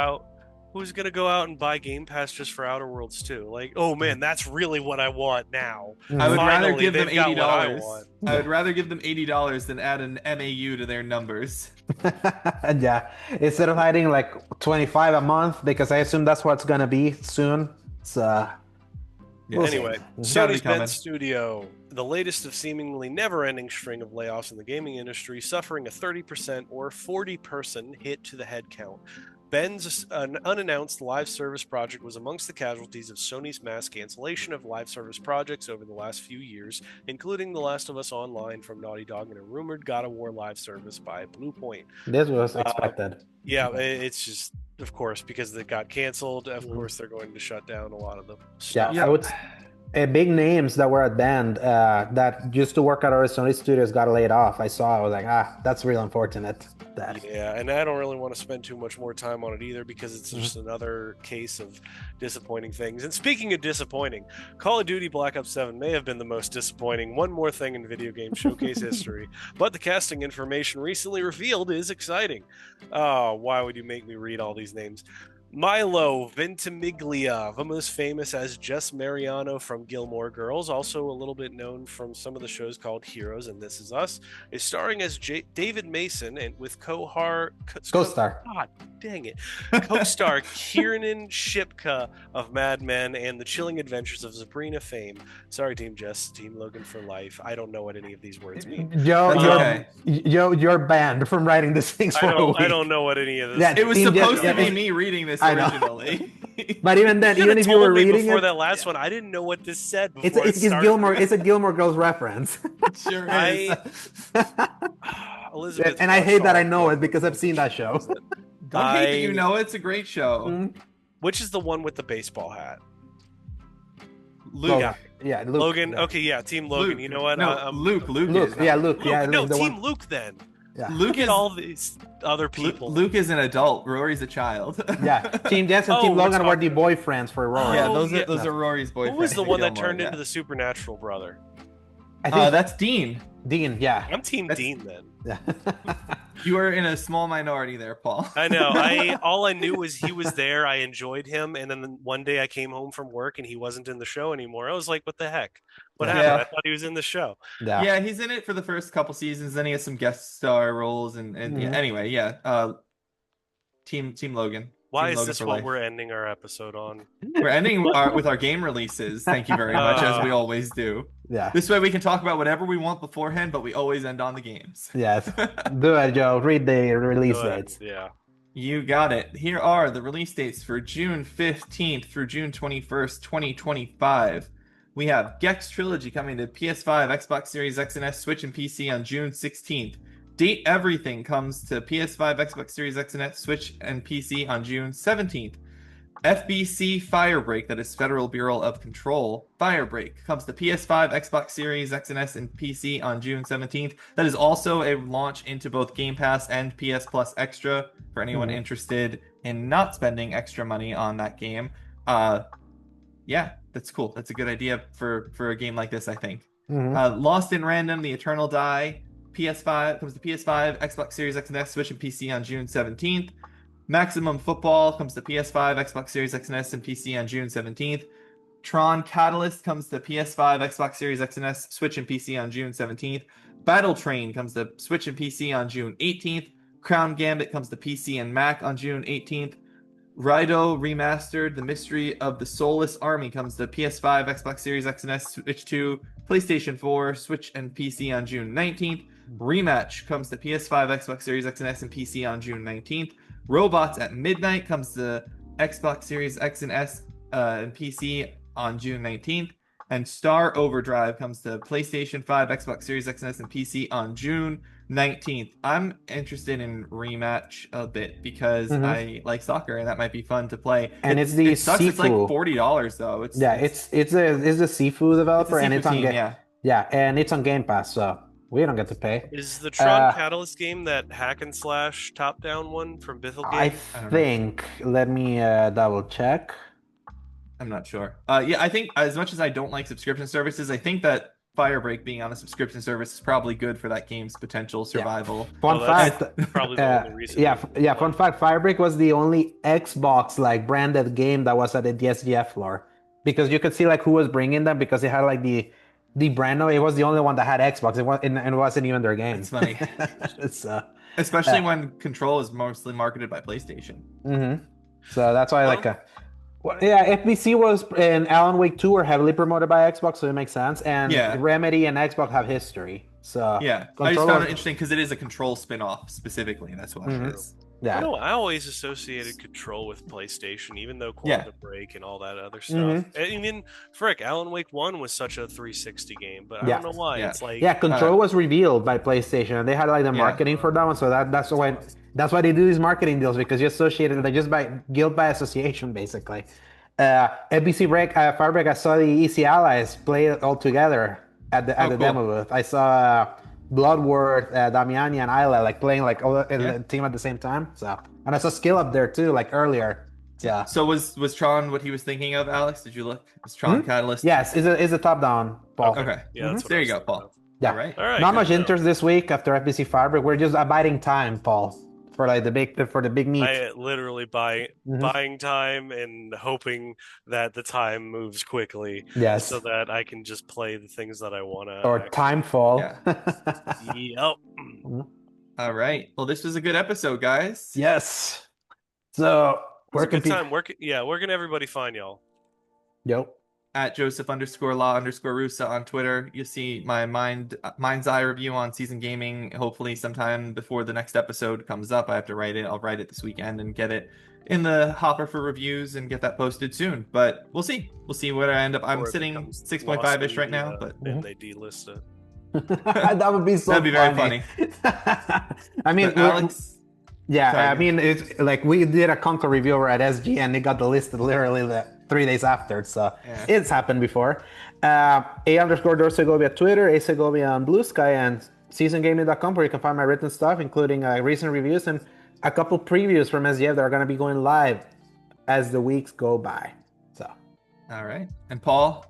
Who's going to go out and buy Game Pass just for Outer Worlds 2? Like, oh man, that's really what I want now. I would rather give them $80. I would rather give them $80 than add an MAU to their numbers. Yeah, instead of hiding like 25 a month, because I assume that's what's gonna be soon. So anyway, Sony's Bend Studio, the latest of seemingly never-ending string of layoffs in the gaming industry, suffering a 30% or 40-person hit to the headcount. Ben's unannounced live service project was amongst the casualties of Sony's mass cancellation of live service projects over the last few years, including The Last of Us Online from Naughty Dog and a rumored God of War live service by Bluepoint. This was expected. Yeah, it's just, of course, because they got canceled, of course they're going to shut down a lot of the stuff. Yeah, I would big names that were at Bend that used to work at our Sony studios got laid off. I was like, that's real unfortunate. Yeah, and I don't really want to spend too much more time on it either because it's just another case of disappointing things. And speaking of disappointing, Call of Duty Black Ops 7 may have been the most disappointing one more thing in video game showcase history, but the casting information recently revealed is exciting. Oh, why would you make me read all these names? Milo Ventimiglia, most famous as Jess Mariano from Gilmore Girls, also a little bit known from some of the shows called Heroes and This Is Us, is starring as David Mason and with co-star. God dang it, co-star Kiernan Shipka of Mad Men and The Chilling Adventures of Sabrina fame. Sorry, Team Jess, Team Logan for life. I don't know what any of these words mean. You're banned from writing these things for a week. I don't know what any of this. Yeah, it was supposed to be me reading this originally. But even then, even if you were reading before it, that last one, I didn't know what this said. It's Gilmore. It's a Gilmore Girls reference. Sure is. Elizabeth, and I hate that I know it because I've seen that show. Don't hate that you know it. It's a great show. Which is the one with the baseball hat? Luke. Yeah, Luke. Logan. Yeah. Okay, yeah, Team Logan. Luke. You know what? No, Luke. Luke. Yeah, Luke. Yeah, no, the Team one. Luke then. Yeah. Luke is all these other people. Luke is an adult. Rory's a child. Yeah, Team Jess and Team Logan were the boyfriends for Rory. Yeah, those are Rory's boyfriends. Who was the one that turned into the supernatural brother? I think that's Dean. Dean, yeah. I'm Team Dean then. Yeah. You are in a small minority there, Paul. I know. All I knew was he was there. I enjoyed him, and then one day I came home from work and he wasn't in the show anymore. I was like, "What the heck? What happened?" I thought he was in the show. Yeah, he's in it for the first couple seasons. Then he has some guest star roles, and anyway, Team Logan. Why Team is this what life. we're ending our episode on? We're ending with our game releases. Thank you very much, as we always do. Yeah. This way we can talk about whatever we want beforehand, but we always end on the games. Yes. Do it, Joe. Read the release dates. Yeah. You got it. Here are the release dates for June 15th through June 21st, 2025. We have Gex Trilogy coming to PS5, Xbox Series X and S, Switch, and PC on June 16th. Date Everything comes to PS5, Xbox Series X and S, Switch, and PC on June 17th. FBC Firebreak, that is Federal Bureau of Control, Firebreak, comes to PS5, Xbox Series X and S, and PC on June 17th. That is also a launch into both Game Pass and PS Plus Extra for anyone interested in not spending extra money on that game. Yeah, that's cool. That's a good idea for a game like this, I think. Lost in Random, The Eternal Die, PS5 comes to PS5, Xbox Series X and S, Switch, and PC on June 17th. Maximum Football comes to PS5, Xbox Series X and S, and PC on June 17th. Tron Catalyst comes to PS5, Xbox Series X and S, Switch, and PC on June 17th. Battle Train comes to Switch and PC on June 18th. Crown Gambit comes to PC and Mac on June 18th. Raido Remastered, The Mystery of the Soulless Army comes to PS5, Xbox Series X and S, Switch 2, PlayStation 4, Switch, and PC on June 19th. Rematch comes to PS5, Xbox Series X and S, and PC on June 19th. Robots at Midnight comes to Xbox Series X and S and PC on June 19th. And Star Overdrive comes to PlayStation 5, Xbox Series X and S, and PC on June 19th. I'm interested in Rematch a bit because I like soccer and that might be fun to play. And it's the it sucks. Sifu. It's like $40 though. It's the Sifu developer, and it's on team, and it's on Game Pass, so we don't get to pay. Is the Tron Catalyst game that hack and slash top down one from Bithell I Games? think. Let me double check. I'm not sure. Yeah, I think as much as I don't like subscription services, I think that Firebreak being on a subscription service is probably good for that game's potential survival. Fun fact, probably the only reason. Fun fact, Firebreak was the only Xbox like branded game that was at the SGF floor, because you could see like who was bringing them, because it had like the brand. It was the only one that had Xbox. It wasn't even their game. It's funny. Especially when Control is mostly marketed by PlayStation. So that's why FBC was and Alan Wake 2 were heavily promoted by Xbox, so it makes sense. And Remedy and Xbox have history. So I just found it interesting because it is a Control spin-off specifically. That's what it is. Yeah, I always associated Control with PlayStation, even though Quantum Break and all that other stuff. I mean, frick, Alan Wake 1 was such a 360 game, but I don't know why. It's like Control was revealed by PlayStation, and they had like the marketing for that one, so that's why they do these marketing deals, because you associate it just by guilt by association, basically. FBC Firebreak, I saw the Easy Allies play it all together at the demo booth. I saw Bloodworth, Damiani, and Isla like playing like all the team at the same time. So, and I saw Skill up there too, like earlier. Yeah. So was Tron what he was thinking of, Alex? Did you look? Was Tron Catalyst? Yes, is a top down, Paul. Okay. Yeah. There you go, Paul. Yeah. All right. Not much interest this week after FBC Firebreak. We're just abiding time, Paul, for like the big meet. I literally buying time and hoping that the time moves quickly. Yes. So that I can just play the things that I want to. Or Timefall. Yep. All right. Well, this was a good episode, guys. Yes. So where can everybody find y'all? Yep. At Joseph_Law_Rusa on Twitter. You'll see my MindsEye review on Season Gaming, hopefully sometime before the next episode comes up. I have to write it. I'll write it this weekend and get it in the hopper for reviews and get that posted soon. But we'll see. We'll see where I end up. I'm sitting 6.5-ish right now. But and they delist it. That would be so That'd be very funny. I mean, Alex... I mean, it's like we did a Conquer review over at SG, and it got delisted literally 3 days after, so it's happened before. A_Dorsegovia at Twitter, A_Segovia on Blue Sky, and seasongaming.com, where you can find my written stuff, including recent reviews and a couple previews from SGF that are going to be going live as the weeks go by. So, all right. And Paul?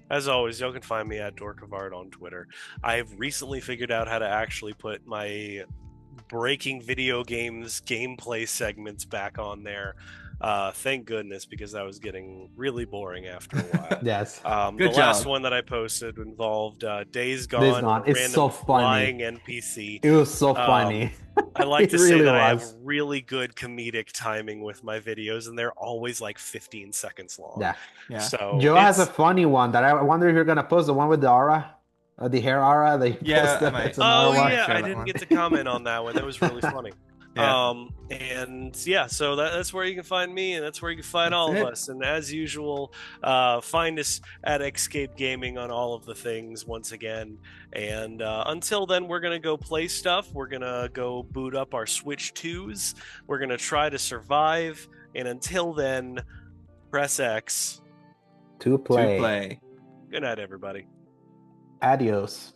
As always, y'all can find me at Dork of Art on Twitter. I've recently figured out how to actually put my breaking video games gameplay segments back on there. Thank goodness, because that was getting really boring after a while. Yes. The last one that I posted involved Days Gone. It's so funny. Flying NPC. It was so funny. I like to say that I have really good comedic timing with my videos, and they're always like 15 seconds long. Yeah. So Joe has a funny one that I wonder if you're gonna post, the one with the aura. The hair aura that you posted. I might. I didn't get to comment on that one. That was really funny. Yeah. And yeah, so that's where you can find me, and that's where you can find all of us. And as usual, find us at Escape Gaming on all of the things once again. And until then, we're gonna go play stuff. We're gonna go boot up our Switch 2s. We're gonna try to survive. And until then, press X To To play. play. Good night, everybody. Adios.